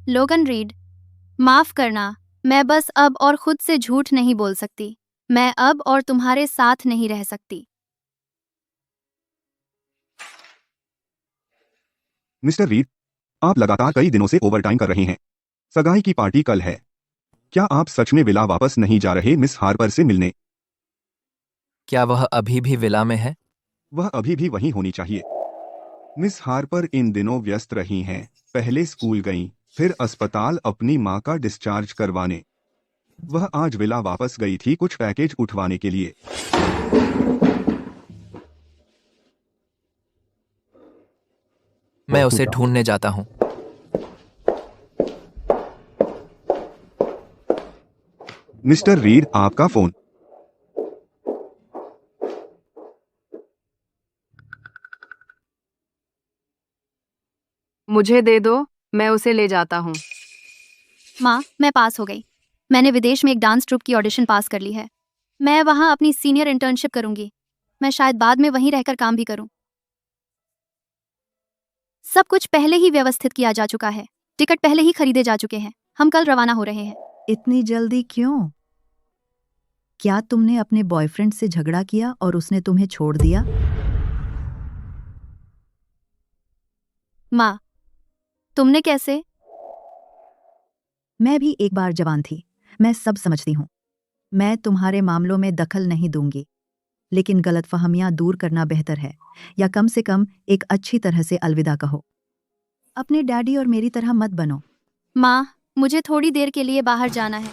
लोगन रीड, माफ करना, मैं बस अब और खुद से झूठ नहीं बोल सकती। मैं अब और तुम्हारे साथ नहीं रह सकती। मिस्टर रीड, आप लगातार कई दिनों से ओवरटाइम कर रहे हैं। सगाई की पार्टी कल है। क्या आप सच में विला वापस नहीं जा रहे मिस हार्पर से मिलने? क्या वह अभी भी विला में है? वह अभी भी वहीं होनी चाहिए। मिस हार्पर इन दिनों व्यस्त रही हैं। पहले स्कूल गईं, फिर अस्पताल अपनी माँ का डिस्चार्ज करवाने। वह आज विला वापस गई थी कुछ पैकेज उठवाने के लिए। मैं उसे ढूंढने जाता हूँ। मिस्टर रीड, आपका फोन। मुझे दे दो, मैं उसे ले जाता हूँ। माँ, मैं पास हो गई। मैंने विदेश में एक डांस ट्रूप की ऑडिशन पास कर ली है। मैं वहाँ अपनी सीनियर इंटर्नशिप करूंगी। मैं शायद बाद में वहीं रहकर काम भी करूं। सब कुछ पहले ही व्यवस्थित किया जा चुका है। टिकट पहले ही खरीदे जा चुके हैं। हम कल रवाना हो रहे हैं। इतनी जल्दी क्यों? क्या तुमने अपने बॉयफ्रेंड से झगड़ा किया और उसने तुम्हें छोड़ दिया? माँ, तुमने कैसे? मैं भी एक बार जवान थी। मैं सब समझती हूँ। मैं तुम्हारे मामलों में दखल नहीं दूंगी, लेकिन गलतफहमियां दूर करना बेहतर है, या कम से कम एक अच्छी तरह से अलविदा कहो। अपने डैडी और मेरी तरह मत बनो। माँ, मुझे थोड़ी देर के लिए बाहर जाना है।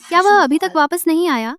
क्या वह अभी तक वापस नहीं आया?